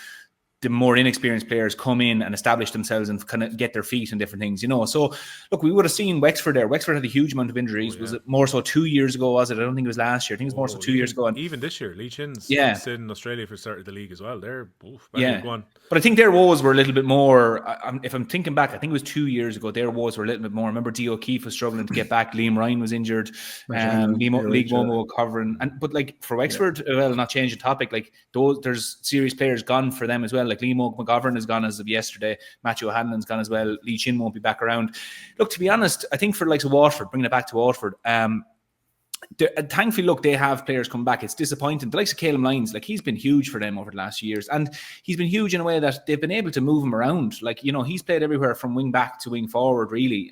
Speaker 4: the more inexperienced players come in and establish themselves and kind of get their feet and different things, you know. So, look, we would have seen Wexford there. Wexford had a huge amount of injuries. Was it more so 2 years ago, was it? I don't think it was last year. I think it was more so 2 years ago. And
Speaker 2: even this year, Lee Chin's in Australia for start of the league as well. They're go on.
Speaker 4: But I think their woes were a little bit more, if I'm thinking back, I think it was 2 years ago, their woes were a little bit more. I remember D. O'Keefe was struggling to get back. Liam Ryan was injured. League Momo covering. But like for Wexford, well, not change the topic, like there's serious players gone for them as well. Like Liam McGovern is gone as of yesterday. Matthew O'Hanlon's gone as well. Lee Chin won't be back around. Look, to be honest, I think for the likes of Waterford, bringing it back to Waterford, thankfully, look, they have players come back. It's disappointing. The likes of Calum Lyons, like he's been huge for them over the last few years, and he's been huge in a way that they've been able to move him around. Like, you know, he's played everywhere from wing back to wing forward, really,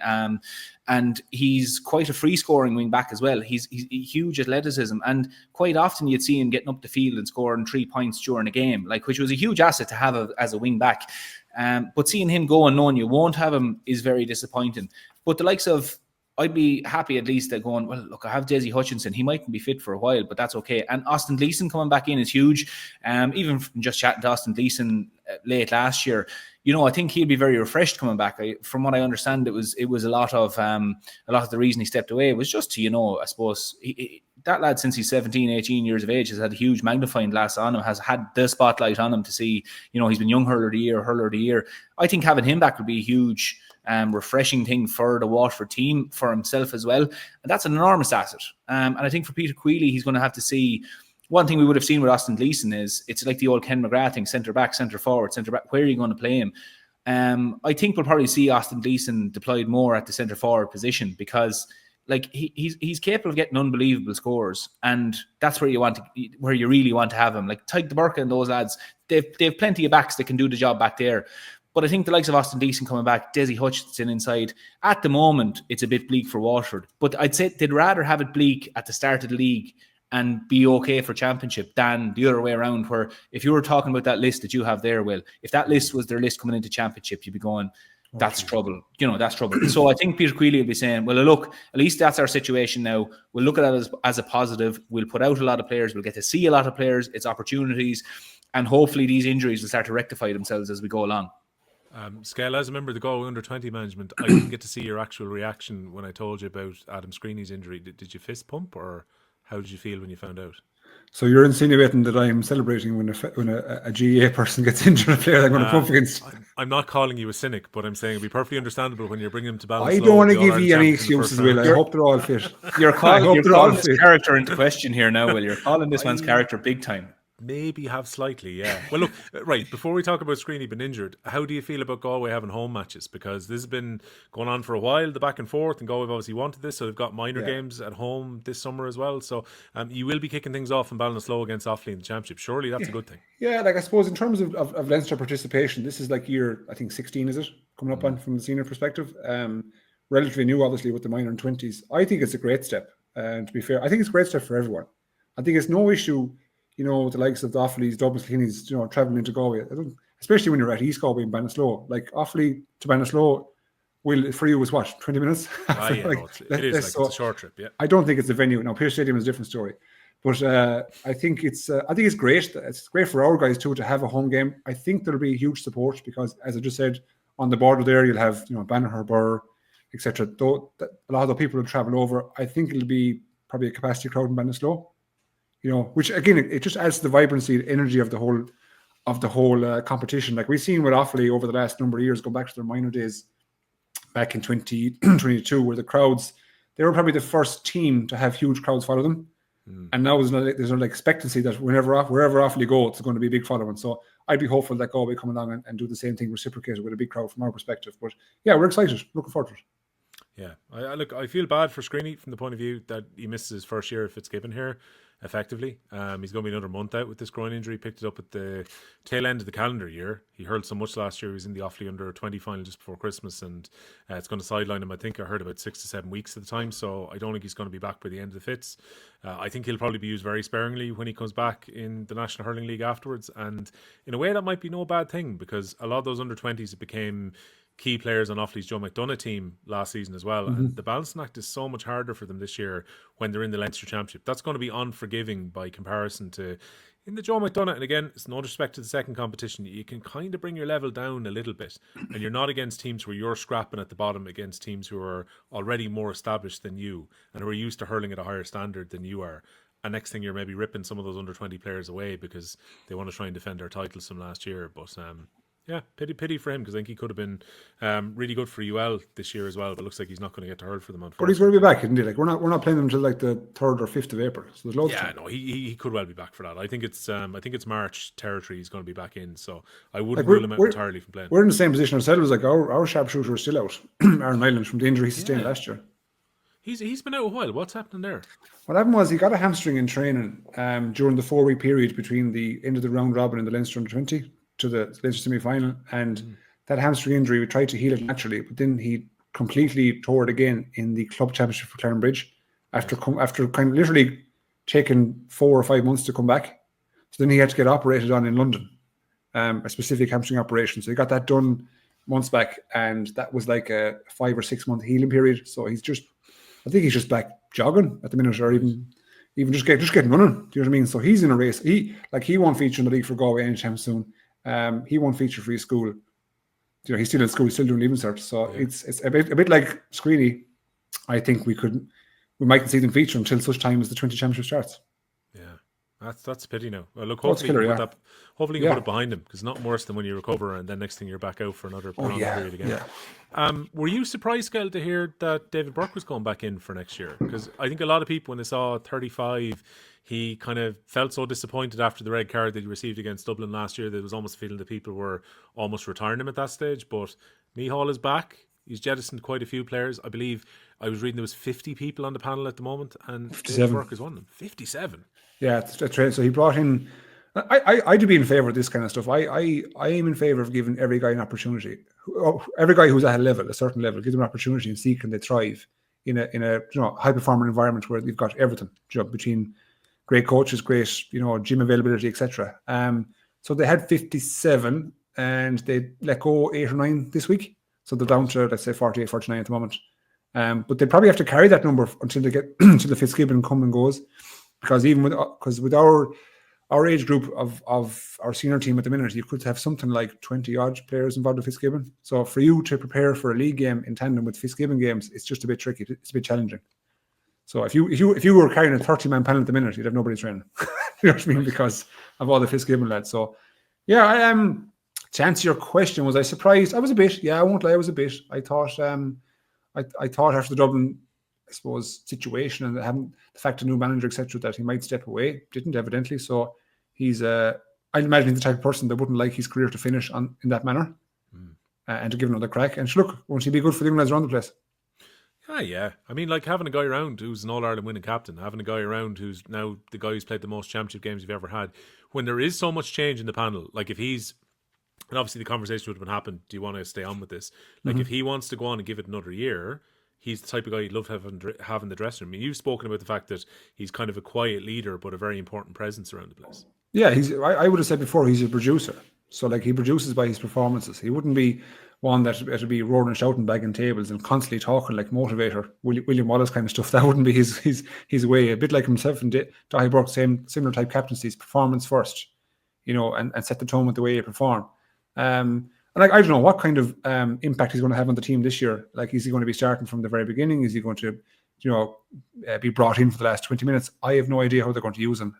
Speaker 4: and he's quite a free scoring wing back as well. He's huge athleticism, and quite often you'd see him getting up the field and scoring 3 points during a game, like which was a huge asset to have as a wing back. But seeing him go and knowing you won't have him is very disappointing. But the likes of, I'd be happy at least that going, well, look, I have Desi Hutchinson. He mightn't be fit for a while, but that's okay. And Austin Gleeson coming back in is huge. Even from just chatting to Austin Gleeson late last year, you know, I think he'll be very refreshed coming back. From what I understand, it was a lot of the reason he stepped away was just to, you know, I suppose that lad, since he's 17, 18 years of age, has had a huge magnifying glass on him, has had the spotlight on him to see, you know, he's been young hurler of the year. I think having him back would be a huge refreshing thing for the Waterford team, for himself as well. And that's an enormous asset. And I think for Peter Queally, he's going to have to see, one thing we would have seen with Austin Gleeson is it's like the old Ken McGrath thing, centre back, centre forward, centre back. Where are you going to play him? I think we'll probably see Austin Gleeson deployed more at the centre forward position because, like, he's capable of getting unbelievable scores, and that's where you really want to have him. Like Tyg de Burke and those lads, they've plenty of backs that can do the job back there. But I think the likes of Austin Gleeson coming back, Desi Hutchinson inside, at the moment, it's a bit bleak for Waterford. But I'd say they'd rather have it bleak at the start of the league and be okay for championship than the other way around, where if you were talking about that list that you have there, Will, if that list was their list coming into championship, you'd be going, that's trouble. You know, that's trouble. So I think Peter Queally will be saying, well, look, at least that's our situation now. We'll look at it as a positive. We'll put out a lot of players. We'll get to see a lot of players. It's opportunities. And hopefully these injuries will start to rectify themselves as we go along.
Speaker 2: Skehill, as a member of the Galway under-20 management, I didn't get to see your actual reaction when I told you about Adam Screeney's injury. Did you fist pump, or how did you feel when you found out?
Speaker 3: So you're insinuating that I'm celebrating when a GAA person gets injured, a player I'm going to pump against?
Speaker 2: I'm not calling you a cynic, but I'm saying it'd be perfectly understandable when you're bringing him to balance.
Speaker 3: I don't want to give you any excuses, Will. I hope they're all fit.
Speaker 4: You're calling his character into question here now, Will. You're calling this man's character big time.
Speaker 2: Maybe have slightly, yeah. Well, look, right, before we talk about Screeney being injured, how do you feel about Galway having home matches? Because this has been going on for a while, the back and forth, and Galway obviously wanted this, so they've got minor games at home this summer as well. So you will be kicking things off in Ballinasloe against Offaly in the Championship. Surely that's a good thing.
Speaker 3: Yeah, like I suppose in terms of Leinster participation, this is like year, I think 16, is it? Coming up on from the senior perspective. Relatively new, obviously, with the minor and 20s. I think it's a great step, to be fair. I think it's a great step for everyone. I think it's no issue, with the likes of the Offaly's, Dublin, Kilkenny's, travelling into Galway. Especially when you're at East Galway and Ballinasloe. Like Offaly to Ballinasloe, for you was what, 20 minutes?
Speaker 2: It's a short trip, yeah.
Speaker 3: I don't think it's a venue. Now, Pearse Stadium is a different story. But I think it's great. It's great for our guys too to have a home game. I think there'll be huge support because, as I just said, on the border there you'll have Banagher, Burr, etc. Though a lot of the people will travel over. I think it'll be probably a capacity crowd in Ballinasloe. Which again it just adds to the vibrancy, the energy of the whole competition. Like we've seen with Offaly over the last number of years, go back to their minor days back in 2022, where the crowds, they were probably the first team to have huge crowds follow them. And now there's an expectancy that wherever Offaly go, it's going to be a big following. So I'd be hopeful that Galway come along and do the same thing, reciprocated with a big crowd from our perspective. But yeah, we're excited, looking forward to it.
Speaker 2: Yeah, I feel bad for Screeney from the point of view that he missed his first year of Fitzgibbon here, effectively. He's going to be another month out with this groin injury. Picked it up at the tail end of the calendar year. He hurled so much last year. He was in the Offaly under-20 final just before Christmas, and it's going to sideline him. I think I heard about 6 to 7 weeks at the time, so I don't think he's going to be back by the end of the Fitz. I think he'll probably be used very sparingly when he comes back in the National Hurling League afterwards, and in a way that might be no bad thing, because a lot of those under-20s became key players on Offaly's Joe McDonagh team last season as well. And the balancing act is so much harder for them this year when they're in the Leinster Championship. That's going to be unforgiving by comparison to in the Joe McDonagh. And again, it's no disrespect to the second competition. You can kind of bring your level down a little bit, and you're not against teams where you're scrapping at the bottom against teams who are already more established than you and who are used to hurling at a higher standard than you are. And next thing, you're maybe ripping some of those under 20 players away because they want to try and defend their titles from last year. But yeah, pity for him, because I think he could have been really good for UL this year as well. But it looks like he's not going to get to hurl for them.
Speaker 3: But he's going to be back, isn't he? Like we're not playing them until like the 3rd or 5th of April. So there's loads.
Speaker 2: Yeah, no, he could well be back for that. I think it's March territory. He's going to be back in, so I wouldn't rule him out entirely from playing.
Speaker 3: We're in the same position ourselves. Like our sharpshooter is still out, Aaron Island, from the injury he sustained last year.
Speaker 2: He's been out a while. What's happening there?
Speaker 3: What happened was he got a hamstring in training during the 4-week period between the end of the round robin in the Leinster under-20 to the Leinster semi-final, and that hamstring injury, we tried to heal it naturally, but then he completely tore it again in the club championship for Clarenbridge after kind of literally taking 4 or 5 months to come back. So then he had to get operated on in London, a specific hamstring operation. So he got that done months back, and that was like a 5 or 6 month healing period. So I think he's just back jogging at the minute, or even just getting running. Do you know what I mean? So he's in a race. He won't feature in the league for Galway anytime soon. He won't feature for his school. He's still in school. He's still doing leaving cert. So it's a bit like Screeney. I think we mightn't see them feature until such time as the 20 championship starts.
Speaker 2: Yeah, that's a pity now. Well, look, hopefully you can put it behind him, because it's not worse than when you recover and then next thing you're back out for another period again. Yeah. Were you surprised, Skehill, to hear that David Burke was going back in for next year? Because I think a lot of people, when they saw 35, he kind of felt so disappointed after the red card that he received against Dublin last year that it was almost a feeling that people were almost retiring him at that stage. But Mihal is back. He's jettisoned quite a few players. I believe I was reading there was 50 people on the panel at the moment, and
Speaker 3: 57.
Speaker 2: David Burke is one of them. 57. Yeah,
Speaker 3: that's right. So he brought in. I'd be in favour of this kind of stuff. I am in favour of giving every guy an opportunity. Every guy who's at a certain level, give them an opportunity and see can they thrive in a high performing environment where they've got everything between great coaches, great gym availability, etc. So they had 57 and they let go 8 or 9 this week. So they're down to, let's say, 48, 49 at the moment. But they probably have to carry that number until they get until the Fitzgibbon come and goes, because with our our age group of our senior team at the minute, you could have something like 20 odd players involved with Fitzgibbon. So for you to prepare for a league game in tandem with Fitzgibbon games, it's just a bit tricky. It's a bit challenging. So if you were carrying a 30-man panel at the minute, you'd have nobody training. You know what I mean? Because of all the Fitzgibbon lads. So yeah, I am. To answer your question, was I surprised? I was a bit. Yeah, I won't lie. I was a bit. I thought I thought after the Dublin, I suppose, situation and having the fact of new manager, etc., that he might step away. Didn't, evidently. So he's I'd imagine he's the type of person that wouldn't like his career to finish in that manner, and to give another crack. And look, won't he be good for the young lads around the place?
Speaker 2: Yeah. I mean, like having a guy around who's an All-Ireland winning captain, having a guy around who's now the guy who's played the most championship games you've ever had. When there is so much change in the panel, like if he's, and obviously the conversation would have been happened, do you want to stay on with this? Like if he wants to go on and give it another year, he's the type of guy you'd love to have in the dressing room. I mean, you've spoken about the fact that he's kind of a quiet leader, but a very important presence around the place. Yeah,
Speaker 3: I would have said before, he's a producer. So like he produces by his performances. He wouldn't be one that would be roaring and shouting, banging tables and constantly talking like motivator, William Wallace kind of stuff. That wouldn't be his way. A bit like himself and Dahi Burke, similar type captaincies, performance first, and set the tone with the way you perform. And like I don't know what kind of impact he's going to have on the team this year. Like, is he going to be starting from the very beginning? Is he going to, be brought in for the last 20 minutes? I have no idea how they're going to use him.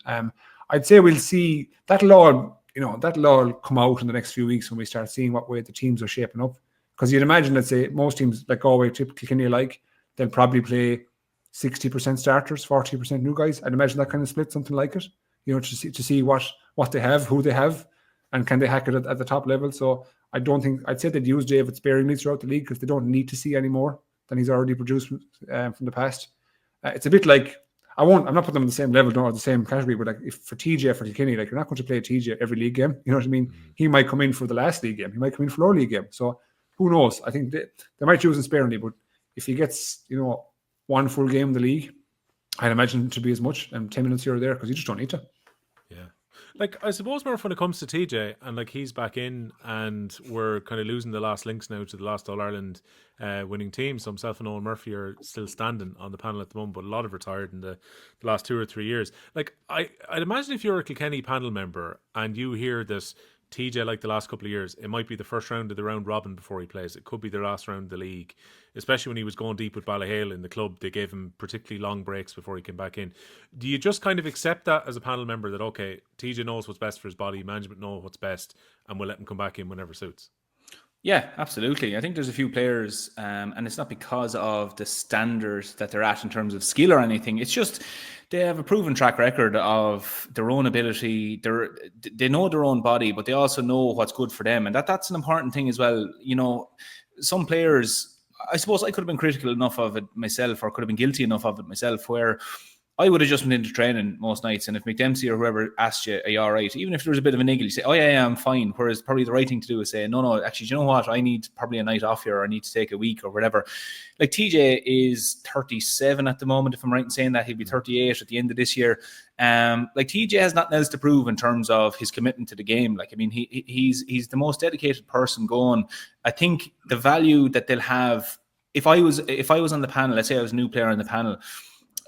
Speaker 3: I'd say we'll see that'll all come out in the next few weeks when we start seeing what way the teams are shaping up. Because you'd imagine, let's say, most teams like Galway, typically they'll probably play 60% starters, 40% new guys. I'd imagine that kind of split, something like it. To see what they have, who they have, and can they hack it at the top level. So I'd say they'd use David sparingly throughout the league because they don't need to see any more than he's already produced from the past. It's a bit like, I'm not putting them on the same level, or the same category, but like if for TJ, for Kilkenny, like you're not going to play TJ every league game. You know what I mean? He might come in for the last league game. He might come in for our league game. So who knows? I think they might use him sparingly, but if he gets, one full game in the league, I'd imagine it to be as much, 10 minutes here or there, because you just don't need to.
Speaker 2: Yeah. Like, I suppose, Murph, when it comes to TJ, and like he's back in, and we're kind of losing the last links now to the last All-Ireland winning team. So himself and Owen Murphy are still standing on the panel at the moment, but a lot have retired in the last 2 or 3 years. Like, I'd imagine if you're a Kilkenny panel member and you hear that TJ, like the last couple of years, it might be the first round of the round robin before he plays. It could be the last round of the league, especially when he was going deep with Ballyhale in the club. They gave him particularly long breaks before he came back in. Do you just kind of accept that as a panel member, that, okay, TJ knows what's best for his body, management know what's best, and we'll let him come back in whenever suits?
Speaker 4: Yeah, absolutely. I think there's a few players, and it's not because of the standards that they're at in terms of skill or anything. It's just they have a proven track record of their own ability. They know their own body, but they also know what's good for them. And that's an important thing as well. Some players, I suppose I could have been critical enough of it myself, or could have been guilty enough of it myself, where I would have just been into training most nights, and if McDempsey or whoever asked you, are you all right? Even if there was a bit of a niggle, you say, oh yeah, I'm fine. Whereas probably the right thing to do is say, no, actually, do you know what? I need probably a night off here, or I need to take a week or whatever. Like TJ is 37 at the moment, if I'm right in saying that. He'll be 38 at the end of this year. Like TJ has nothing else to prove in terms of his commitment to the game. Like, I mean, he's the most dedicated person going. I think the value that they'll have, if I was on the panel, let's say I was a new player on the panel,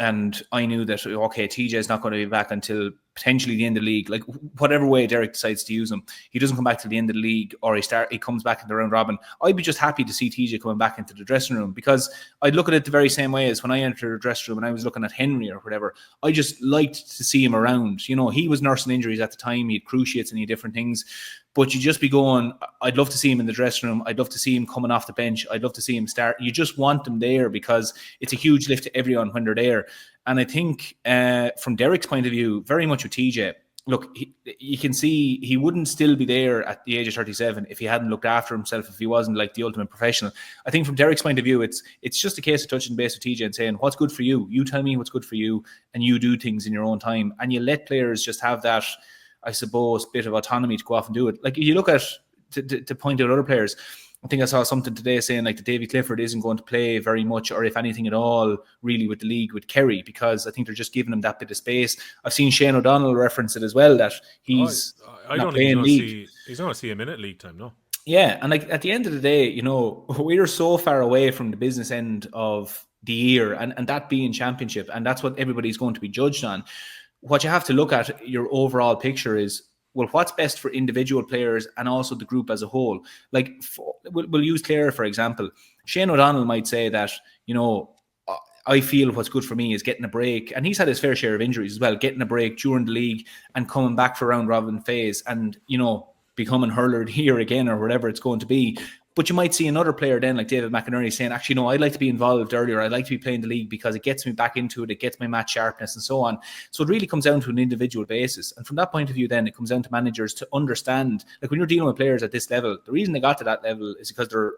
Speaker 4: and I knew that, okay, TJ is not going to be back until potentially the end of the league. Like, whatever way Derek decides to use him, he doesn't come back to the end of the league, or he comes back in the round robin. I'd be just happy to see TJ coming back into the dressing room, because I'd look at it the very same way as when I entered the dressing room and I was looking at Henry or whatever. I just liked to see him around. He was nursing injuries at the time. He had cruciates and he had different things. But you just be going, I'd love to see him in the dressing room. I'd love to see him coming off the bench. I'd love to see him start. You just want them there, because it's a huge lift to everyone when they're there. And I think from Derek's point of view, very much with TJ, look, you can see he wouldn't still be there at the age of 37 if he hadn't looked after himself, if he wasn't like the ultimate professional. I think from Derek's point of view, it's just a case of touching base with TJ and saying, what's good for you? You tell me what's good for you, and you do things in your own time. And you let players just have that, I suppose, bit of autonomy to go off and do it. Like, you look at, to point out other players, I think I saw something today saying like that Davy Clifford isn't going to play very much, or if anything at all, really with the league with Kerry, because I think they're just giving him that bit of space. I've seen Shane O'Donnell reference it as well, that he's not playing league.
Speaker 2: He's not going to see a minute league time, no.
Speaker 4: Yeah, and like at the end of the day, we're so far away from the business end of the year, and that being championship, and that's what everybody's going to be judged on. what you have to look at your overall picture is, well, what's best for individual players and also the group as a whole. Like, we'll use Clare, for example. Shane O'Donnell might say that, I feel what's good for me is getting a break. And he's had his fair share of injuries as well, getting a break during the league and coming back for round robin phase and, becoming hurler here again or whatever it's going to be. But you might see another player then, like David McInerney, saying, actually, no, I'd like to be involved earlier. I'd like to be playing the league because it gets me back into it. It gets my match sharpness and so on. So it really comes down to an individual basis. And from that point of view, then it comes down to managers to understand, like when you're dealing with players at this level, the reason they got to that level is because they're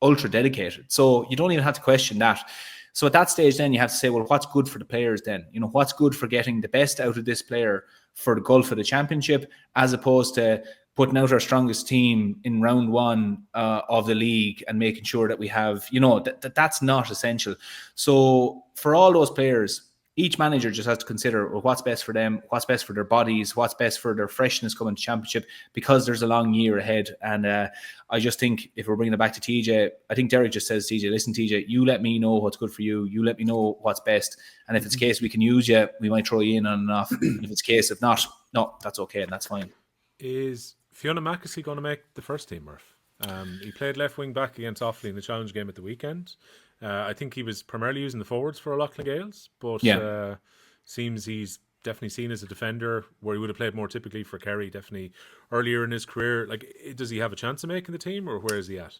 Speaker 4: ultra dedicated. So you don't even have to question that. So at that stage, then you have to say, well, what's good for the players then? What's good for getting the best out of this player for the goal for the championship, as opposed to putting out our strongest team in round one of the league and making sure that we have, that's not essential. So for all those players, each manager just has to consider, well, what's best for them, what's best for their bodies, what's best for their freshness coming to championship, because there's a long year ahead. And I just think if we're bringing it back to TJ, I think Derek just says, TJ, listen, TJ, you let me know what's good for you. You let me know what's best. And if it's a case we can use you, we might throw you in on and off. If it's a case, if not, no, that's okay. And that's fine.
Speaker 2: Is Fiona Mackesy going to make the first team, Murph? He played left wing back against Offaly in the challenge game at the weekend. I think he was primarily using the forwards for Loughlin Gales, but seems he's definitely seen as a defender where he would have played more typically for Kerry, definitely earlier in his career. Like, does he have a chance of making the team, or where is he at?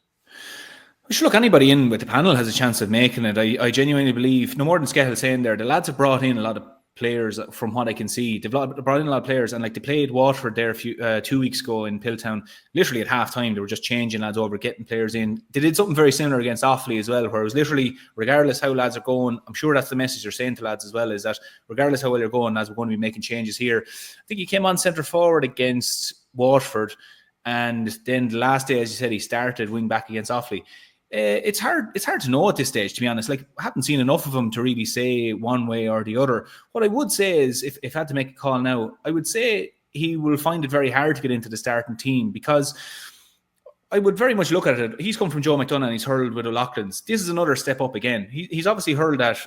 Speaker 4: Sure, look, anybody in with the panel has a chance of making it. I genuinely believe, no more than Skehill saying there, the lads have brought in a lot of players from what I can see. They've brought in a lot of players, and like they played Waterford there 2 weeks ago in Piltown. Literally at half time, they were just changing lads over, getting players in. They did something very similar against Offaly as well, where it was literally, regardless how lads are going, I'm sure that's the message you're saying to lads as well, is that regardless how well you're going, lads, we're going to be making changes here. I think he came on centre forward against Waterford, and then the last day, as you said, he started wing back against Offaly. It's hard to know at this stage, to be honest. Like, I haven't seen enough of him to really say one way or the other. What I would say is, if I had to make a call now, I would say he will find it very hard to get into the starting team, because I would very much look at it. He's come from Joe McDonough and he's hurled with O'Loughlin's. This is another step up again. He's obviously hurled at,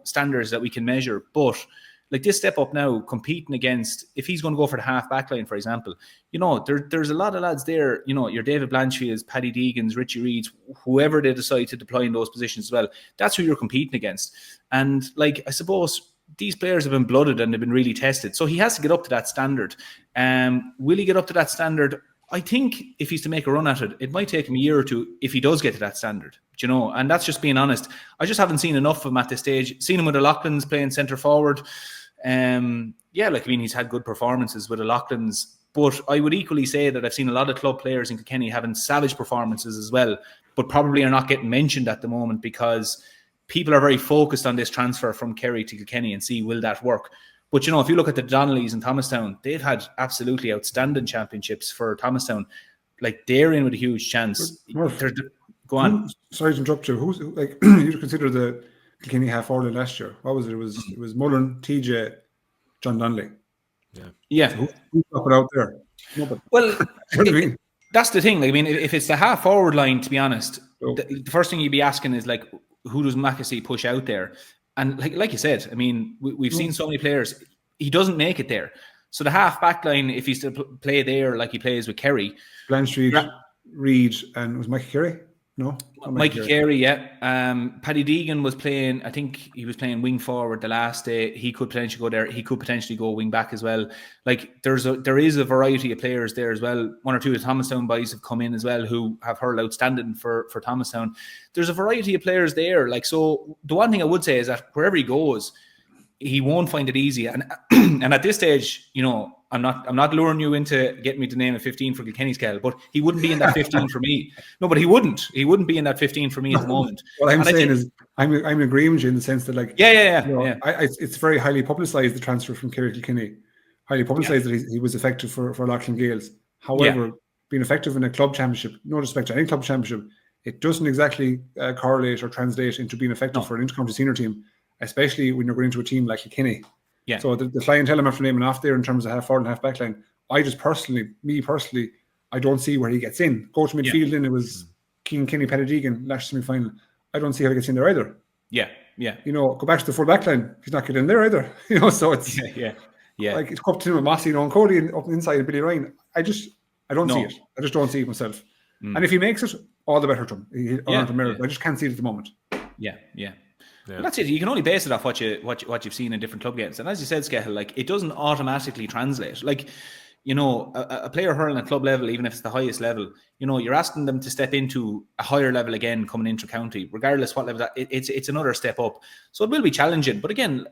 Speaker 4: standards that we can measure, but like this step up now, competing against, if he's going to go for the half back line, for example, there's a lot of lads there, your David Blanchfields, Paddy Deegans, Richie Reids, whoever they decide to deploy in those positions as well. That's who you're competing against. And like, I suppose these players have been blooded and they've been really tested. So he has to get up to that standard. Will he get up to that standard? I think if he's to make a run at it, it might take him a year or two if he does get to that standard, and that's just being honest. I just haven't seen enough of him at this stage. Seen him with O'Loughlin's playing centre forward. He's had good performances with O'Loughlin's, but I would equally say that I've seen a lot of club players in Kilkenny having savage performances as well, but probably are not getting mentioned at the moment because people are very focused on this transfer from Kerry to Kilkenny and see, will that work? But, if you look at the Donnellys in Thomastown, they've had absolutely outstanding championships for Thomastown. Like, they're in with a huge chance. Go on.
Speaker 3: Sorry to interrupt you. Who's, like, you'd consider the Kilkenny half order last year? What was it? It was Mullen, TJ, John Donnelly.
Speaker 4: Yeah.
Speaker 3: So who's up and out there? Nobody.
Speaker 4: Well, that's the thing. Like, if it's the half forward line, to be honest, the first thing you'd be asking is, like, who does Mackesy push out there? And like you said, we've seen so many players. He doesn't make it there. So the half back line, if he's to play there like he plays with Kerry,
Speaker 3: Blanchfield, Reid, and was Mikey Carey? No,
Speaker 4: Mikey Carey, yeah. Paddy Deegan was playing. I think he was playing wing forward the last day. He could potentially go there. He could potentially go wing back as well. Like, there is a variety of players there as well. One or two of the Thomastown boys have come in as well who have hurled outstanding for Thomastown. There's a variety of players there. Like, so the one thing I would say is that wherever he goes, he won't find it easy. And and at this stage, I'm not luring you into getting me to name a 15 for Kilkenny's Kel, but he wouldn't be in that 15 for me. No, but he wouldn't be in that 15 for me at the moment.
Speaker 3: What I'm saying is, I'm agreeing with you in the sense that, like, it's very highly publicised, the transfer from Kerry to Kilkenny. Highly publicised that he was effective for Loughlin Gales. However, being effective in a club championship, no respect to any club championship, it doesn't exactly correlate or translate into being effective for an intercounty senior team, especially when you're going into a team like Kilkenny. Yeah. So the clientele I'm after naming off there in terms of half forward and half back line, I just personally, I don't see where he gets in. Go to midfield, and it was Keane Kenny Paddy Deegan last semi-final. I don't see how he gets in there either.
Speaker 4: Yeah.
Speaker 3: Go back to the full back line. He's not getting in there either. So it's
Speaker 4: Yeah.
Speaker 3: Like it's up to him with Massey, and Cody and up inside of Billy Ryan. I don't see it. I just don't see it myself. And if he makes it, all the better to him. I just can't see it at the moment.
Speaker 4: Yeah. Well, that's it. You can only base it off what you've seen in different club games. And as you said, Skehill, like it doesn't automatically translate. Like, you know, a player hurling at club level, even if it's the highest level, you know, you're asking them to step into a higher level again coming into county, regardless what level that it's another step up. So it will be challenging. But again,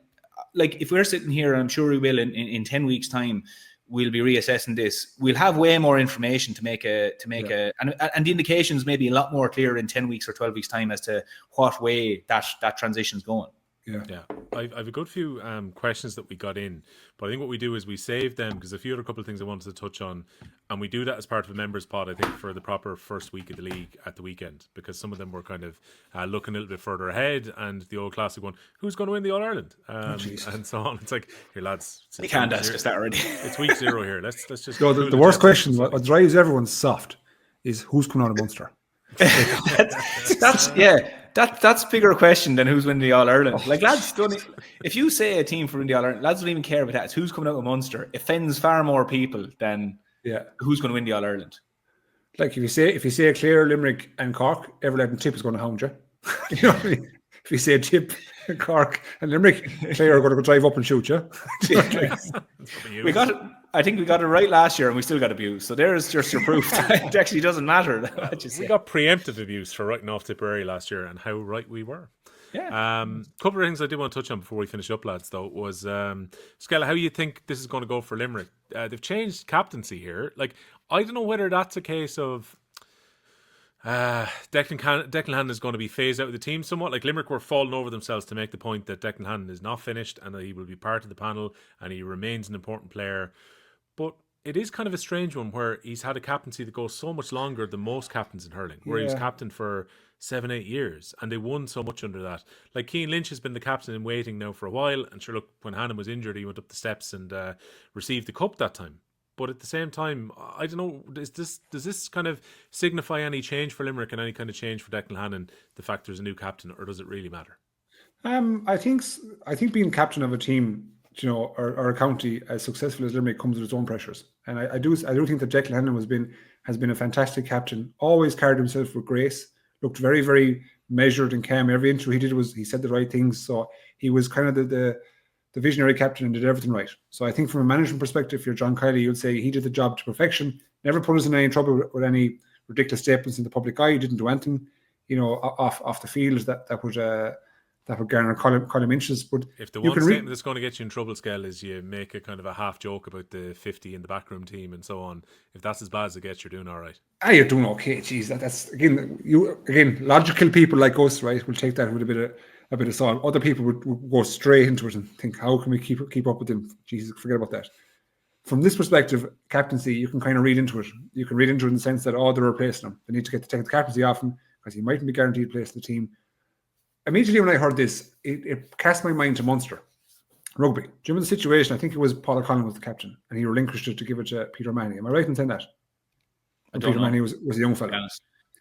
Speaker 4: like if we're sitting here, I'm sure we will in 10 weeks' time, we'll be reassessing this. We'll have way more information to make and the indications may be a lot more clear in 10 weeks or 12 weeks' time as to what way that transition's going.
Speaker 2: Yeah. I've a good few questions that we got in, but I think what we do is we save them because a few other couple of things I wanted to touch on, and we do that as part of a members pod, I think, for the proper first week of the league at the weekend, because some of them were kind of looking a little bit further ahead, and the old classic one, who's going to win the All-Ireland, and so on. It's like, here lads,
Speaker 4: you can't ask us that already.
Speaker 2: It's week 0 here. Let's just
Speaker 3: so the worst question, what drives everyone soft, is who's coming out of Munster.
Speaker 4: That's a bigger question than who's winning the All-Ireland. Like, lads, if you say a team for winning the All-Ireland, lads don't even care about that. It's who's coming out of Munster. It offends far more people than who's going to win the All-Ireland.
Speaker 3: Like, if you say Clare, Limerick and Cork, Everett and Tip is going to hound you. You know what I mean? If you say Tip, Cork and Limerick, Clare are going to go drive up and shoot you.
Speaker 4: I think we got it right last year and we still got abused. So there's just your proof that it actually doesn't matter.
Speaker 2: We got preemptive abuse for writing off Tipperary last year, and how right we were.
Speaker 4: Yeah.
Speaker 2: Couple of things I did want to touch on before we finish up, lads, though, was Skella, how you think this is going to go for Limerick? They've changed captaincy here. Like, I don't know whether that's a case of Declan Hannon is going to be phased out of the team somewhat. Like, Limerick were falling over themselves to make the point that Declan Hannon is not finished and that he will be part of the panel and he remains an important player. But it is kind of a strange one where he's had a captaincy that goes so much longer than most captains in hurling, where he was captain for 7-8 years and they won so much under that. Like, Cian Lynch has been the captain in waiting now for a while, and sure, look, when Hannon was injured he went up the steps and received the cup that time. But at the same time, I don't know, does this kind of signify any change for Limerick and any kind of change for Declan Hannon, the fact there's a new captain, or does it really matter?
Speaker 3: I think being captain of a team, you know, or a county as successful as Limerick comes with its own pressures. And I do think that Declan Hannon has been a fantastic captain, always carried himself with grace, looked very, very measured and calm. Every interview he did he said the right things. So he was kind of the visionary captain and did everything right. So I think from a management perspective, if you're John Kiley, you'd say he did the job to perfection, never put us in any trouble with any ridiculous statements in the public eye. He didn't do anything, you know, off the field that would garner column inches. But
Speaker 2: if the one statement that's going to get you in trouble, Skell, is you make a kind of a half joke about the 50 in the backroom team and so on, if that's as bad as it gets, you're doing all right.
Speaker 3: You're doing okay. Jeez, that's again logical people like us, right? Will take that with a bit of salt. Other people would go straight into it and think, how can we keep up with them? Jesus, forget about that. From this perspective, captaincy, you can kind of read into it. You can read into it in the sense that, they're replacing him. They need to take the captaincy off him because he mightn't be guaranteed a place in the team. Immediately when I heard this, it cast my mind to Munster rugby. Do you remember the situation? I think it was Paul O'Connell was the captain, and he relinquished it to give it to Peter Manny. Am I right in saying that? Peter Manny was a young fellow.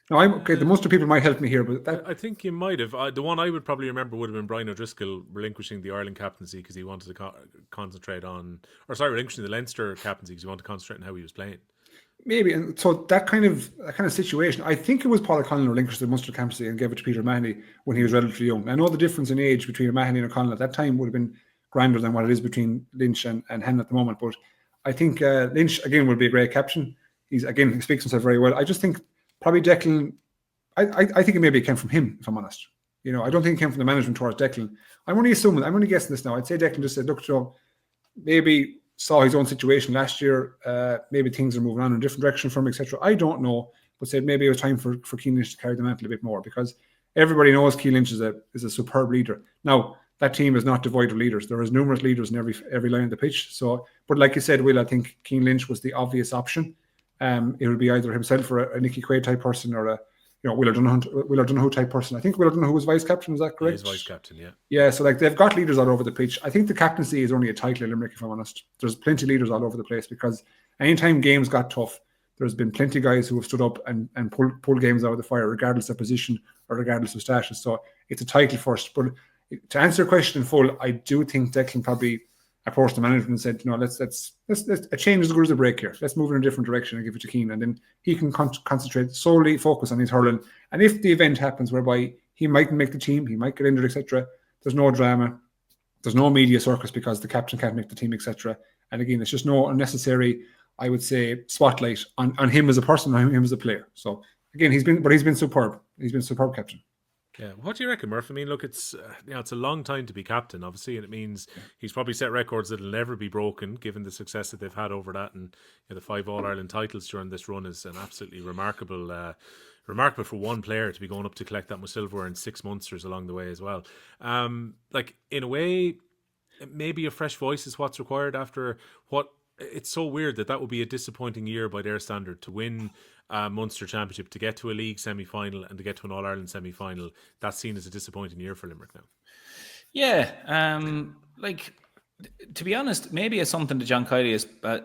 Speaker 3: Now, the Munster people might help me here, but
Speaker 2: I think you might have. The one I would probably remember would have been Brian O'Driscoll relinquishing the Ireland captaincy because he wanted to concentrate on, relinquishing the Leinster captaincy because he wanted to concentrate on how he was playing.
Speaker 3: Maybe, and so that kind of situation, I think it was Paul O'Connell who relinquished the Munster captaincy and gave it to Peter Mahoney when he was relatively young. I know the difference in age between Mahoney and O'Connell at that time would have been grander than what it is between Lynch and Hannon at the moment. But I think Lynch again will be a great captain. He speaks himself very well. I just think probably Declan. I think it maybe came from him, if I'm honest. You know, I don't think it came from the management towards Declan. I'm only guessing this now. I'd say Declan just said, look, Joe, maybe saw his own situation last year. Maybe things are moving on in a different direction for him, etc. I don't know, but said maybe it was time for Cian Lynch to carry the mantle a bit more because everybody knows Cian Lynch is a superb leader. Now, that team is not devoid of leaders. There is numerous leaders in every line of the pitch. So, but like you said, Will, I think Cian Lynch was the obvious option. It would be either himself or a Nicky Quaid type person or a Will O'Donoghue type person. I think Will O'Donoghue was vice captain. Is that correct?
Speaker 2: He is vice captain, yeah.
Speaker 3: Yeah, so like they've got leaders all over the pitch. I think the captaincy is only a title in Limerick, if I'm honest. There's plenty of leaders all over the place because anytime games got tough, there's been plenty of guys who have stood up and pulled games out of the fire, regardless of position or regardless of status. So it's a title first. But to answer your question in full, I do think Declan probably approached the management and said, let's a change as good as a break here. Let's move in a different direction and give it to Keane, and then he can concentrate solely, focus on his hurling. And if the event happens whereby he mightn't make the team, he might get injured, etc., there's no drama, there's no media circus because the captain can't make the team, etc. And again, it's just no unnecessary, I would say, spotlight on him as a person, on him as a player. So again, he's been superb. He's been superb captain.
Speaker 2: Yeah, what do you reckon, Murph? I mean, look, it's it's a long time to be captain, obviously, and it means he's probably set records that'll never be broken, given the success that they've had over that, and the 5 All-Ireland titles during this run is an absolutely remarkable for one player to be going up to collect that much silverware and 6 Munsters along the way as well. Like, in a way, maybe a fresh voice is what's required after what. It's so weird that would be a disappointing year by their standard, to win a Munster Championship, to get to a league semi-final and to get to an All-Ireland semi-final. That's seen as a disappointing year for Limerick now.
Speaker 4: Yeah, to be honest, maybe it's something that John Kiley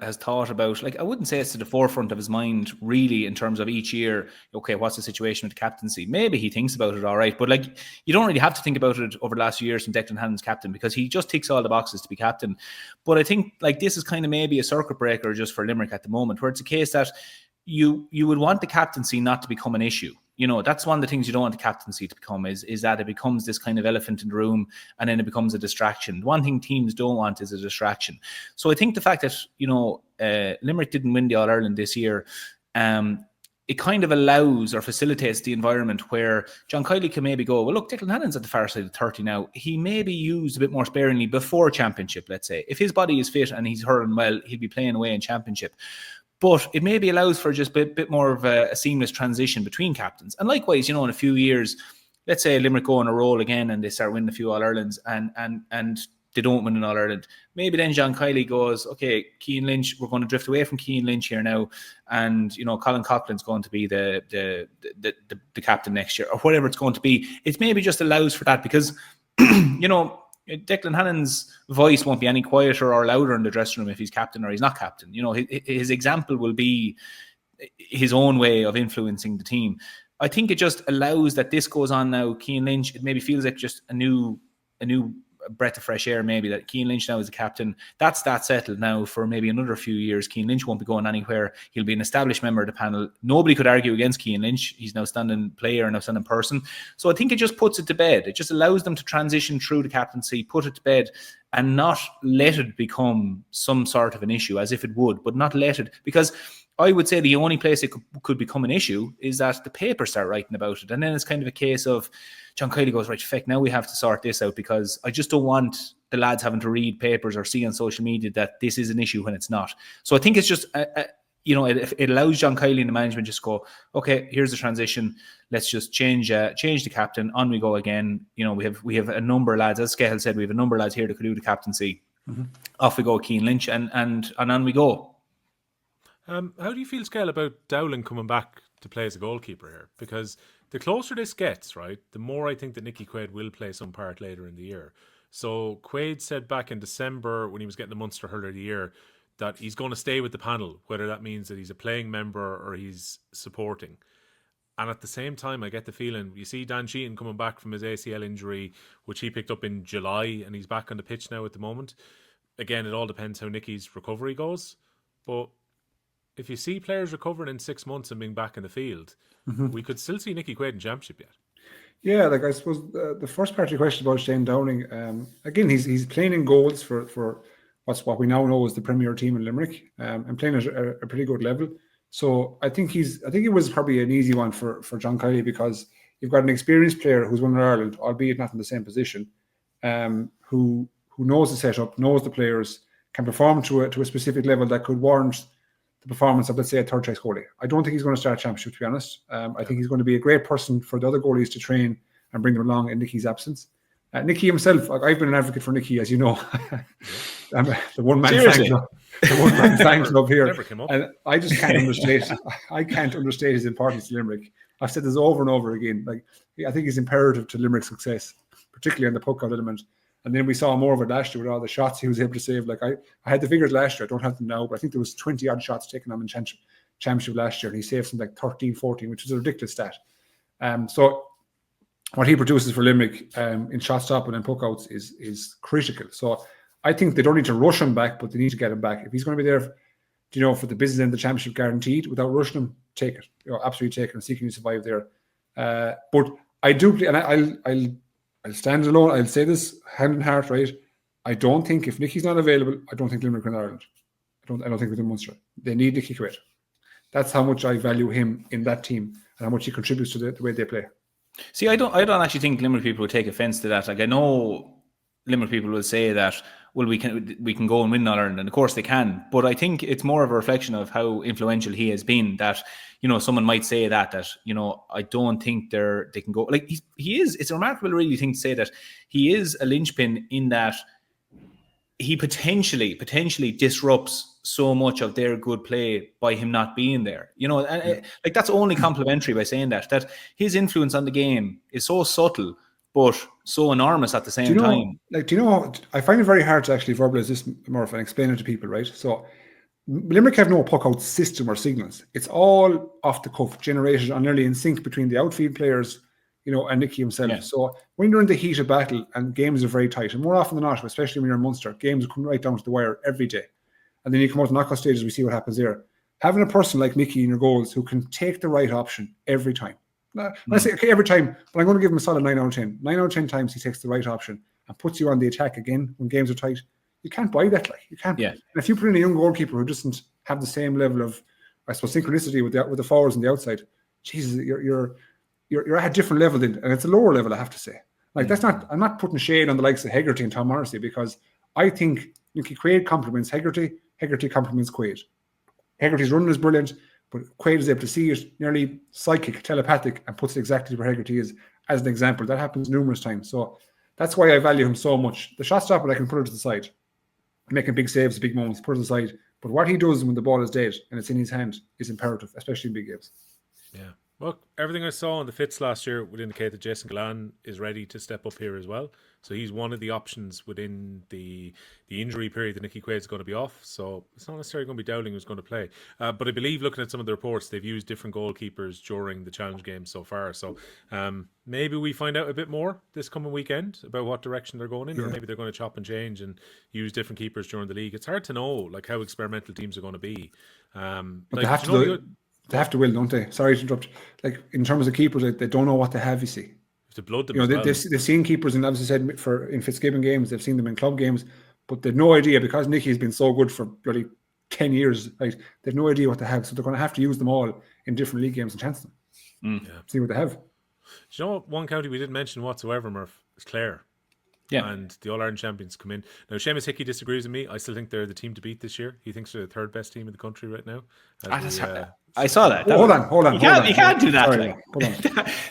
Speaker 4: has thought about. Like, I wouldn't say it's to the forefront of his mind, really, in terms of each year, okay, what's the situation with the captaincy? Maybe he thinks about it all right, but like, you don't really have to think about it over the last few years from Declan Hannon's captain, because he just ticks all the boxes to be captain. But I think like this is kind of maybe a circuit breaker just for Limerick at the moment, where it's a case that you would want the captaincy not to become an issue. That's one of the things you don't want the captaincy to become, is that it becomes this kind of elephant in the room, and then it becomes a distraction. One thing teams don't want is a distraction. So I think the fact that, Limerick didn't win the All-Ireland this year, it kind of allows or facilitates the environment where John Kiley can maybe go, well, look, Declan Hannon's at the far side of 30 now. He may be used a bit more sparingly before championship, let's say. If his body is fit and he's hurling well, he'll be playing away in championship. But it maybe allows for just a bit more of a seamless transition between captains. And likewise, in a few years, let's say Limerick go on a roll again and they start winning a few All-Irelands and they don't win an All-Ireland. Maybe then John Kiley goes, okay, Cian Lynch, we're going to drift away from Cian Lynch here now. And, Colin Coughlin's going to be the captain next year, or whatever it's going to be. It maybe just allows for that because, Declan Hannon's voice won't be any quieter or louder in the dressing room if he's captain or he's not captain. His example will be his own way of influencing the team. I think it just allows that this goes on now. Cian Lynch, it maybe feels like just a new breath of fresh air, maybe, that Cian Lynch now is the captain. That's settled now for maybe another few years. Cian Lynch won't be going anywhere. He'll be an established member of the panel. Nobody could argue against Cian Lynch. He's now standing player and now standing person. So I think it just puts it to bed. It just allows them to transition through the captaincy, put it to bed, and not let it become some sort of an issue, as if it would, but not let it, because I would say the only place it could become an issue is that the papers start writing about it. And then it's kind of a case of John Kiley goes, right, feck, now we have to sort this out, because I just don't want the lads having to read papers or see on social media that this is an issue when it's not. So I think it's just, it allows John Kiley and the management just go, okay, here's the transition. Let's just change the captain. On we go again. We have a number of lads, as Skehill said, we have a number of lads here that could do the captaincy. Mm-hmm. Off we go, Cian Lynch, and on we go.
Speaker 2: How do you feel, Skehill, about Dowling coming back to play as a goalkeeper here? Because the closer this gets, right, the more I think that Nicky Quaid will play some part later in the year. So Quaid said back in December when he was getting the Munster Hurler of the Year that he's going to stay with the panel, whether that means that he's a playing member or he's supporting. And at the same time, I get the feeling, you see Dan Sheehan coming back from his ACL injury, which he picked up in July, and he's back on the pitch now at the moment. Again, it all depends how Nicky's recovery goes. But if you see players recovering in 6 months and being back in the field, we could still see Nicky Quaid in Championship yet.
Speaker 3: Yeah, like I suppose the first part of your question about Shane Dowling, again, he's playing in goals for what we now know is the Premier team in Limerick, and playing at a pretty good level. So I think it was probably an easy one for John Kiley, because you've got an experienced player who's won Ireland, albeit not in the same position, who knows the setup, knows the players, can perform to a specific level that could warrant the performance of, let's say, a third choice goalie. I don't think he's going to start a championship, to be honest. I think he's going to be a great person for the other goalies to train and bring them along in Nicky's absence. Nicky himself, I've been an advocate for Nicky, as you know. I'm the one-man fan club here. And I just can't understate his importance to Limerick. I've said this over and over again. Like, I think he's imperative to Limerick's success, particularly on the puck out element. And then we saw more of it last year with all the shots he was able to save. Like, I had the figures last year. I don't have them now, but I think there was 20-odd shots taken on in championship last year. And he saved some like 13, 14, which is a ridiculous stat. So what he produces for Limerick in shot stopping and puck outs is critical. So I think they don't need to rush him back, but they need to get him back. If he's going to be there, for the business end of the championship guaranteed without rushing him, take it. Absolutely take it and see can you survive there. But I do, and I'll stand alone. I'll say this hand in heart, right? I don't think if Nicky's not available, I don't think Limerick are in Ireland. I don't think within Munster. They need Nicky Quaid. That's how much I value him in that team and how much he contributes to the way they play.
Speaker 4: See, I don't actually think Limerick people would take offence to that. Like, I know Limerick people will say that, well, we can go and win All Ireland, and of course they can. But I think it's more of a reflection of how influential he has been. That someone might say that I don't think they can go. Like he is. It's a remarkable, really, thing to say that he is a linchpin in that he potentially disrupts so much of their good play by him not being there. And like that's only complimentary by saying that his influence on the game is so subtle but so enormous at the same time.
Speaker 3: I find it very hard to actually verbalize this, Murph, and explain it to people, right? So Limerick have no puck-out system or signals. It's all off the cuff, generated and nearly in sync between the outfield players, and Nicky himself. Yeah. So when you're in the heat of battle and games are very tight, and more often than not, especially when you're in Munster, games come right down to the wire every day. And then you come out to knockout stages, we see what happens there. Having a person like Nicky in your goals who can take the right option every time. I say every time, but I'm going to give him a solid 9 out of 10. 9 out of 10 times he takes the right option and puts you on the attack again when games are tight. You can't buy that. You can't. Yeah. And if you put in a young goalkeeper who doesn't have the same level of, I suppose, synchronicity with the forwards on the outside, Jesus, you're at a different level then, and it's a lower level, I have to say. That's not. I'm not putting shade on the likes of Hegarty and Tom Morrissey, because I think Nicky Quaid complements Hegarty. Hegarty complements Quaid. Hegarty's running is brilliant, but Quaid is able to see it, nearly psychic, telepathic, and puts it exactly where Hegarty is. As an example, that happens numerous times. So that's why I value him so much. The shot stopper, I can put it to the side, making big saves, big moments, put it to the side. But what he does when the ball is dead and it's in his hand is imperative, especially in big games.
Speaker 2: Yeah. Well, everything I saw on the fits last year would indicate that Jason Gallan is ready to step up here as well. So he's one of the options within the injury period that Nicky Quaid is going to be off. So it's not necessarily going to be Dowling who's going to play. But I believe, looking at some of the reports, they've used different goalkeepers during the challenge game so far. So maybe we find out a bit more this coming weekend about what direction they're going in, or maybe they're going to chop and change and use different keepers during the league. It's hard to know how experimental teams are going to be.
Speaker 3: But they have to will, don't they? Sorry to interrupt. In terms of keepers, they don't know what they have, you see.
Speaker 2: To blood them
Speaker 3: they've seen keepers, and as I said, in Fitzgibbon games, they've seen them in club games, but they've no idea, because Nicky's been so good for bloody 10 years, right? They've no idea what they have, so they're going to have to use them all in different league games and chance them. See what they have.
Speaker 2: Do you know what one county we didn't mention whatsoever, Murph? Is Clare.
Speaker 4: Yeah.
Speaker 2: And the All-Ireland champions come in. Now, Seamus Hickey disagrees with me. I still think they're the team to beat this year. He thinks they're the third best team in the country right now.
Speaker 4: I saw that.
Speaker 3: Hold on.
Speaker 4: You can't do that.
Speaker 3: Sorry, hold on.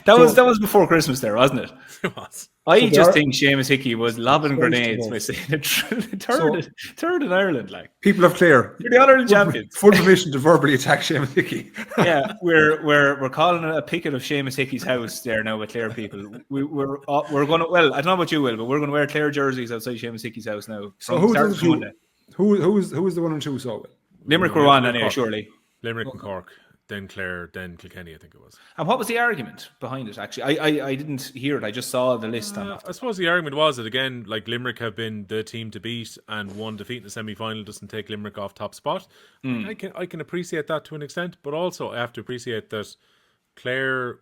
Speaker 4: that was before Christmas there, wasn't it?
Speaker 2: It was.
Speaker 4: I think Seamus Hickey was lobbing grenades by saying third in Ireland.
Speaker 3: People of Clare,
Speaker 4: you're the All-Ireland champions.
Speaker 3: Full permission to verbally attack Seamus Hickey.
Speaker 4: Yeah, we're calling it a picket of Seamus Hickey's house there now with Clare people. We're going to, well, I don't know about you, Will, but we're going to wear Clare jerseys outside Seamus Hickey's house now.
Speaker 3: So who's the 1 and 2? So
Speaker 4: Limerick were on anyway, surely.
Speaker 2: Limerick and Cork, then Clare, then Kilkenny, I think it was.
Speaker 4: And what was the argument behind it, actually? I didn't hear it. I just saw the list.
Speaker 2: I suppose the argument was that, again, Limerick have been the team to beat, and one defeat in the semi-final doesn't take Limerick off top spot. I can appreciate that to an extent, but also I have to appreciate that Clare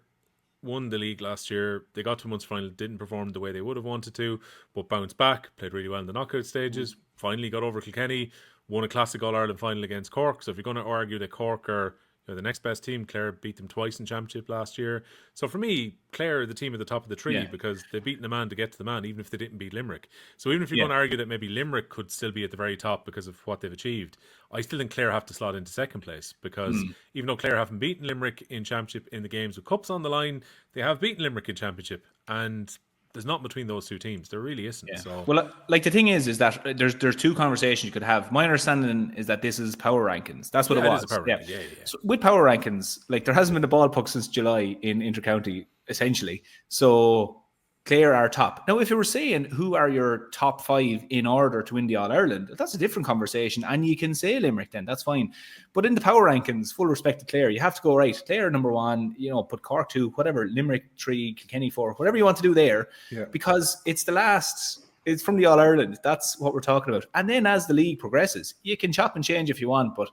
Speaker 2: won the league last year. They got to Munster final, didn't perform the way they would have wanted to, but bounced back, played really well in the knockout stages, finally got over Kilkenny, won a classic All-Ireland final against Cork. So if you're going to argue that Cork are the next best team, Clare beat them twice in championship last year. So for me, Clare are the team at the top of the tree because they've beaten the man to get to the man, even if they didn't beat Limerick. So even if you're going to argue that maybe Limerick could still be at the very top because of what they've achieved, I still think Clare have to slot into second place, because even though Clare haven't beaten Limerick in championship in the games with cups on the line, they have beaten Limerick in championship, and there's not between those two teams. There really isn't. Yeah. So,
Speaker 4: well, the thing is that there's two conversations you could have. My understanding is that this is power rankings. That's what it was.
Speaker 2: Yeah.
Speaker 4: So with power rankings, there hasn't been a ball puck since July in intercounty, essentially. So Clare are top. Now, if you were saying who are your top 5 in order to win the All-Ireland, that's a different conversation, and you can say Limerick then, that's fine. But in the power rankings, full respect to Clare, you have to go, right, Clare number 1, put Cork 2, whatever, Limerick 3, Kilkenny 4, whatever you want to do there, because it's the last It's from the All-Ireland. That's what we're talking about. And then as the league progresses, you can chop and change if you want, but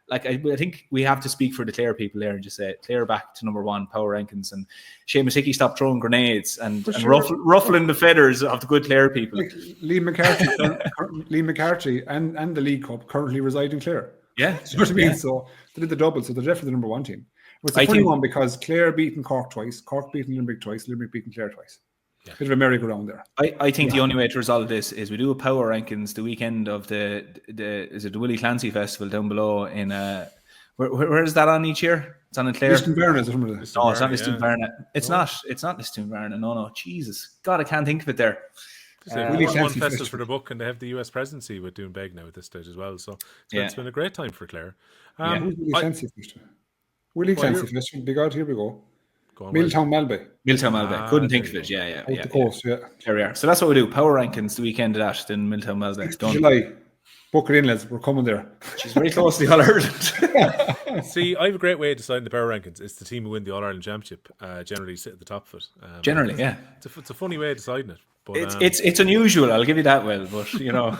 Speaker 4: like I think we have to speak for the Clare people there and just say Clare back to number 1 power rankings, and Seamus Hickey stop throwing grenades and ruffling the feathers of the good Clare people.
Speaker 3: Like Liam McCarthy and the League Cup currently reside in Clare.
Speaker 4: Yeah,
Speaker 3: you know what I mean. So they did the double, so they're definitely the number 1 team. It's a funny one because Clare beaten Cork twice, Cork beaten Limerick twice, Limerick beaten Clare twice. Yeah. Bit of a merry-go-round there.
Speaker 4: I think the only way to resolve this is we do a power rankings the weekend of the Willie Clancy Festival down below in where is that on each year? It's on in Clare.
Speaker 3: Listonvarna.
Speaker 4: No, it's not Listonvarna. It's not Listonvarna. No. Jesus. God, I can't think of it there.
Speaker 2: Willie Clancy Festival for the book, and they have the US presidency with Doonbeg now at this stage as well. So it's been a great time for Clare.
Speaker 3: Who's Willie Clancy Festival? Willie Clancy Festival. Big out, here we go. Milltown Malbay.
Speaker 4: Couldn't think of it. Yeah.
Speaker 3: The coast, yeah.
Speaker 4: There we are. So that's what we do. Power rankings the weekend of that. Then Milltown Malbay. Done.
Speaker 3: July. Book it in, lads. We're coming there.
Speaker 4: She's very close to the All-Ireland.
Speaker 2: See, I have a great way of deciding the power rankings. It's the team who win the All-Ireland Championship. Generally sit at the top of it.
Speaker 4: Generally, yeah.
Speaker 2: It's a funny way of deciding it. But
Speaker 4: it's unusual. I'll give you that. But you know,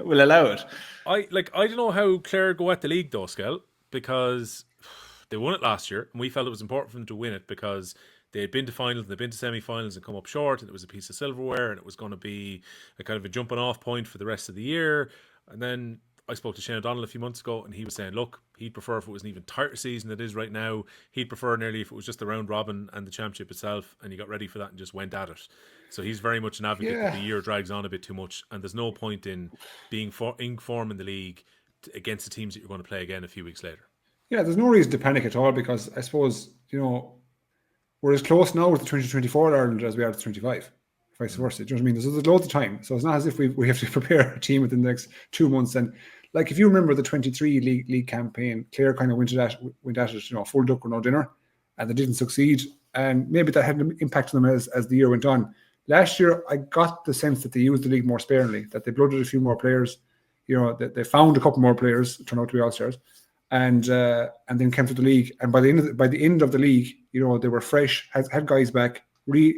Speaker 4: we'll allow it.
Speaker 2: I don't know how Clare go at the league though, Skell, because they won it last year, and we felt it was important for them to win it because they had been to finals, they'd been to semi-finals and come up short, and it was a piece of silverware, and it was going to be a kind of a jumping off point for the rest of the year. And then I spoke to Shane O'Donnell a few months ago, and he was saying, look, he'd prefer if it was an even tighter season than it is right now. He'd prefer nearly if it was just the round robin and the championship itself, and you got ready for that and just went at it. So he's very much an advocate that the year drags on a bit too much, and there's no point in being in form in the league against the teams that you're going to play again a few weeks later.
Speaker 3: Yeah, there's no reason to panic at all because I suppose, you know, we're as close now with the 2024 Ireland as we are to 25, vice versa. Do you know what I mean? There's loads of time. So it's not as if we have to prepare a team within the next 2 months. And like if you remember the 23 league campaign, Clare kind of went at it, you know, full duck or no dinner, and they didn't succeed. And maybe that had an impact on them as the year went on. Last year, I got the sense that they used the league more sparingly, that they blooded a few more players. You know, that they found a couple more players, turned out to be all-stars. And then came to the league, and by the end of the league, you know, they were fresh, had guys back, I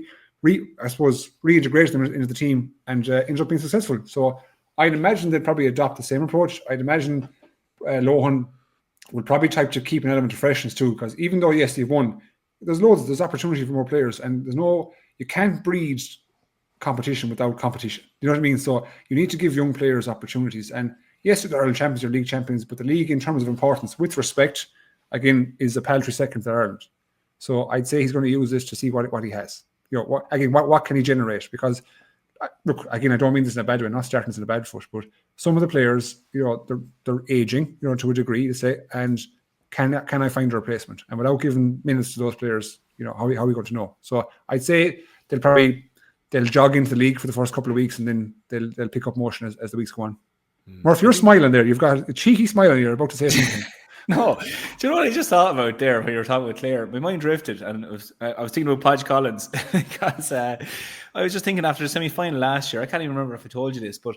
Speaker 3: suppose reintegrated them into the team, and ended up being successful. So I'd imagine they'd probably adopt the same approach. I'd imagine Lohan would probably try to keep an element of freshness too, because even though yes they've won, there's opportunity for more players, and you can't breed competition without competition. You know what I mean? So you need to give young players opportunities. And yes, the Ireland champions are league champions, but the league, in terms of importance, with respect, again, is a paltry second to Ireland. So I'd say he's going to use this to see what he has. You know, what can he generate? Because look, again, I don't mean this in a bad way. I'm not starting this in a bad foot, but some of the players, you know, they're aging, you know, to a degree, to say, and can I find a replacement? And without giving minutes to those players, you know, how are we going to know? So I'd say they'll jog into the league for the first couple of weeks, and then they'll pick up motion as the weeks go on. Murph, you're smiling there. You've got a cheeky smile on you. You're about to say something.
Speaker 4: No, do you know what I just thought about there when you were talking about Clare? My mind drifted, and I was thinking about Podge Collins because I was just thinking after the semi-final last year. I can't even remember if I told you this, but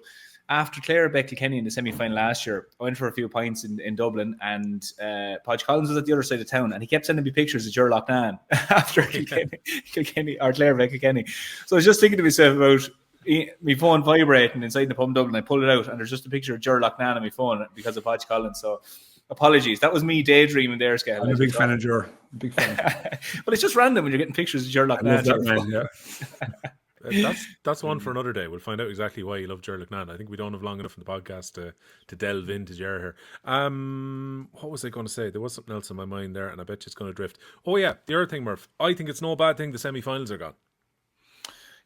Speaker 4: after Clare beat Kilkenny in the semi-final last year, I went for a few pints in Dublin, and Podge Collins was at the other side of town, and he kept sending me pictures of Ger Loughnane after Kilkenny or Clare beat Kilkenny. So I was just thinking to myself about my phone vibrating inside the pub Dublin. I pulled it out, and there's just a picture of Ger Loughnane on my phone because of Podge Collins. So apologies, that was me daydreaming there, Skehill.
Speaker 3: I'm a big fan of Ger. Big fan.
Speaker 4: But it's just random when you're getting pictures of Ger Loughnane.
Speaker 2: That's one for another day. We'll find out exactly why you love Ger Loughnane. I think we don't have long enough in the podcast to delve into Ger here. What was I going to say? There was something else in my mind there, and I bet you it's going to drift. Oh yeah, the other thing, Murph. I think it's no bad thing the semi-finals are gone.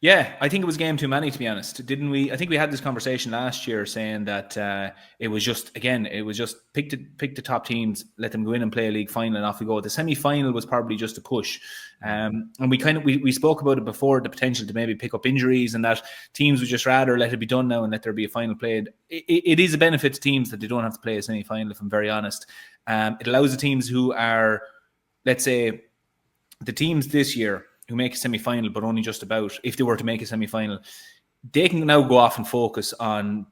Speaker 4: Yeah, I think it was a game too many, to be honest. Didn't we? I think we had this conversation last year saying that it was just pick the top teams, let them go in and play a league final, and off we go. The semi-final was probably just a push. And we spoke about it before, the potential to maybe pick up injuries, and that teams would just rather let it be done now and let there be a final played. It is a benefit to teams that they don't have to play a semi-final, if I'm very honest. It allows the teams who are, let's say, the teams this year who make a semi-final, but only just about, if they were to make a semi-final, they can now go off and focus on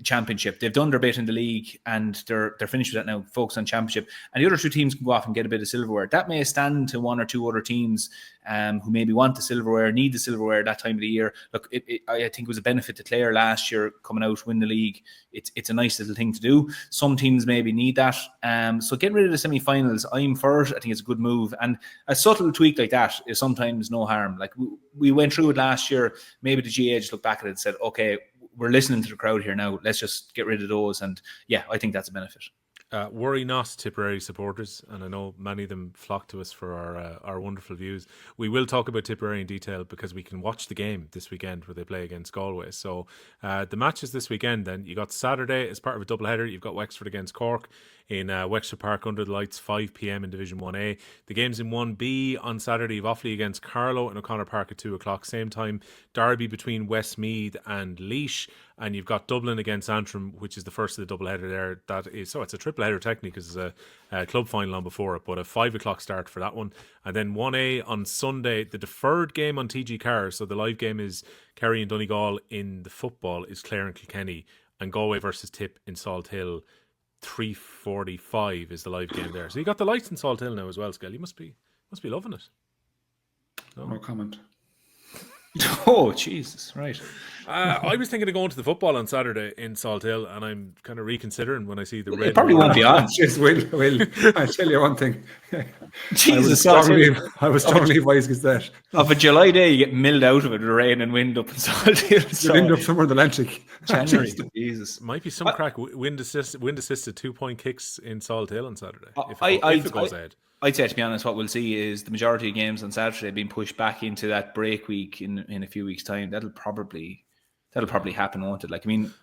Speaker 4: championship. They've done their bit in the league and they're finished with that now, focus on championship. And the other 2 teams can go off and get a bit of silverware. That may stand to 1 or 2 other teams who maybe want the silverware, need the silverware that time of the year. Look, I think it was a benefit to Clare last year coming out, win the league. It's a nice little thing to do. Some teams maybe need that. So get rid of the semi-finals. I'm for it. I think it's a good move. And a subtle tweak like that is sometimes no harm. Like we went through it last year. Maybe the GA just looked back at it and said, okay, we're listening to the crowd here now. Let's just get rid of those. And yeah, I think that's a benefit.
Speaker 2: Worry not, Tipperary supporters, and I know many of them flock to us for our wonderful views. We will talk about Tipperary in detail because we can watch the game this weekend where they play against Galway. So the matches this weekend then, you got Saturday as part of a doubleheader. You've got Wexford against Cork in Wexford Park under the lights, 5 p.m. in Division 1A. The game's in 1B on Saturday. You've Offaly against Carlow in O'Connor Park at 2 o'clock. Same time, Derby between Westmeath and Laois. And you've got Dublin against Antrim, which is the first of the doubleheader there. It's a triple header technically because there's a club final on before it, but a 5 o'clock start for that one. And then 1A on Sunday, the deferred game on TG Carr. So the live game is Kerry and Donegal. In the football is Clare and Kilkenny, and Galway versus Tip in Salt Hill. 3:45 is the live game there. So you got the lights in Salt Hill now as well, Skell. You must be loving it.
Speaker 3: No comment.
Speaker 4: Oh, Jesus, right.
Speaker 2: I was thinking of going to the football on Saturday in Salt Hill, and I'm kind of reconsidering when I see the red.
Speaker 4: It probably won't be on.
Speaker 3: Just Will, I'll tell you one thing.
Speaker 4: Jesus,
Speaker 3: I was strongly advised against that.
Speaker 4: Of a July day, you get milled out of it with rain and wind up in Salt Hill.
Speaker 3: You end up somewhere in the Atlantic.
Speaker 4: January. Jesus.
Speaker 2: Might be some crack. Wind assisted 2-point kicks in Salt Hill on Saturday. If it goes ahead.
Speaker 4: I'd say, to be honest, what we'll see is the majority of games on Saturday being pushed back into that break week in a few weeks' time. That'll probably happen, won't it? Like, I mean,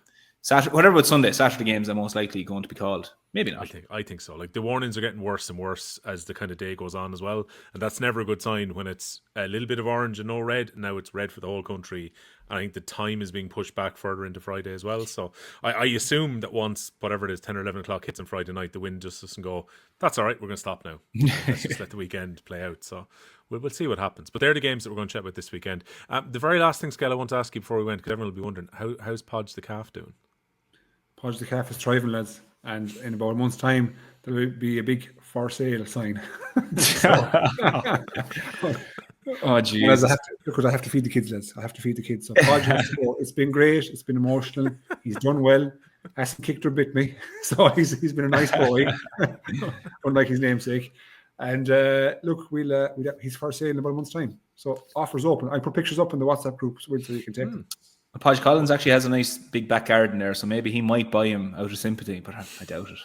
Speaker 4: whatever about Sunday, Saturday games are most likely going to be called. Maybe not.
Speaker 2: I think so. Like, the warnings are getting worse and worse as the kind of day goes on as well, and that's never a good sign when it's a little bit of orange and no red. Now it's red for the whole country. I think the time is being pushed back further into Friday as well. So I assume that once whatever it is, 10 or 11 o'clock hits on Friday night, the wind just doesn't go, that's all right, we're going to stop now. Let's just let the weekend play out. So we'll see what happens. But they're the games that we're going to chat about this weekend. The very last thing, Skell, I want to ask you before we went, because everyone will be wondering, how's Podge the calf doing?
Speaker 3: Podge the calf is thriving, lads. And in about a month's time, there will be a big for sale sign.
Speaker 4: Oh, geez.
Speaker 3: Because I have to feed the kids, lads. I have to feed the kids. So Podge has to go. It's been great. It's been emotional. He's done well. Hasn't kicked or bit me. So he's been a nice boy, unlike his namesake. And look, he's for sale in about a month's time. So offers open. I put pictures up in the WhatsApp group so you can take them.
Speaker 4: Podge Collins actually has a nice big back garden there, so maybe he might buy him out of sympathy, but I doubt it.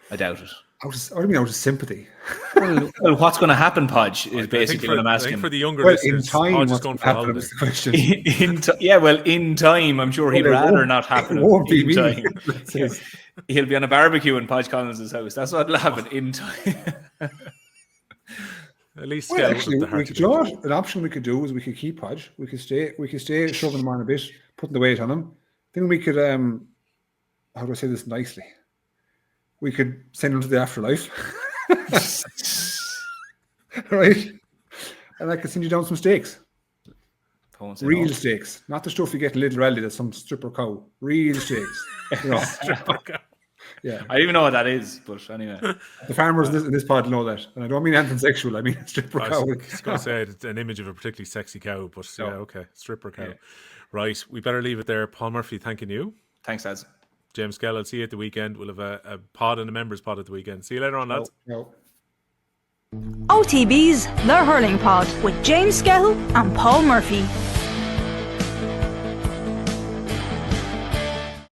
Speaker 4: What do you mean out of sympathy?
Speaker 3: Well,
Speaker 4: what's going to happen, Podge, is basically what I'm asking.
Speaker 2: I think for the younger listeners,
Speaker 3: in time,
Speaker 2: Podge is going for holidays.
Speaker 4: In time, I'm sure he'd rather not happen.
Speaker 3: It won't be me.
Speaker 4: Time. He'll be on a barbecue in Podge Collins' house. That's what'll happen in time.
Speaker 2: At least,
Speaker 3: actually, an option we could do is we could keep Podge. We could stay shoving him on a bit, putting the weight on him. Then we could, how do I say this nicely? We could send him to the afterlife, right? And I could send you down some steaks, real steaks, not the stuff you get in Little Rally that's some stripper cow. Real steaks, you know. Yeah,
Speaker 4: I don't even know what that is, but anyway,
Speaker 3: the farmers in this pod know that, and I don't mean anything sexual. I mean a stripper cow.
Speaker 2: I was going to say it's an image of a particularly sexy cow, but yeah, okay, stripper cow. Yeah. Right, we better leave it there. Paul Murphy, thanking you.
Speaker 4: Thanks, lads.
Speaker 2: James Skell, I'll see you at the weekend. We'll have a pod and a members pod at the weekend. See you later on, lads.
Speaker 3: No.
Speaker 1: OTB's The Hurling Pod with James Skehill and Paul Murphy.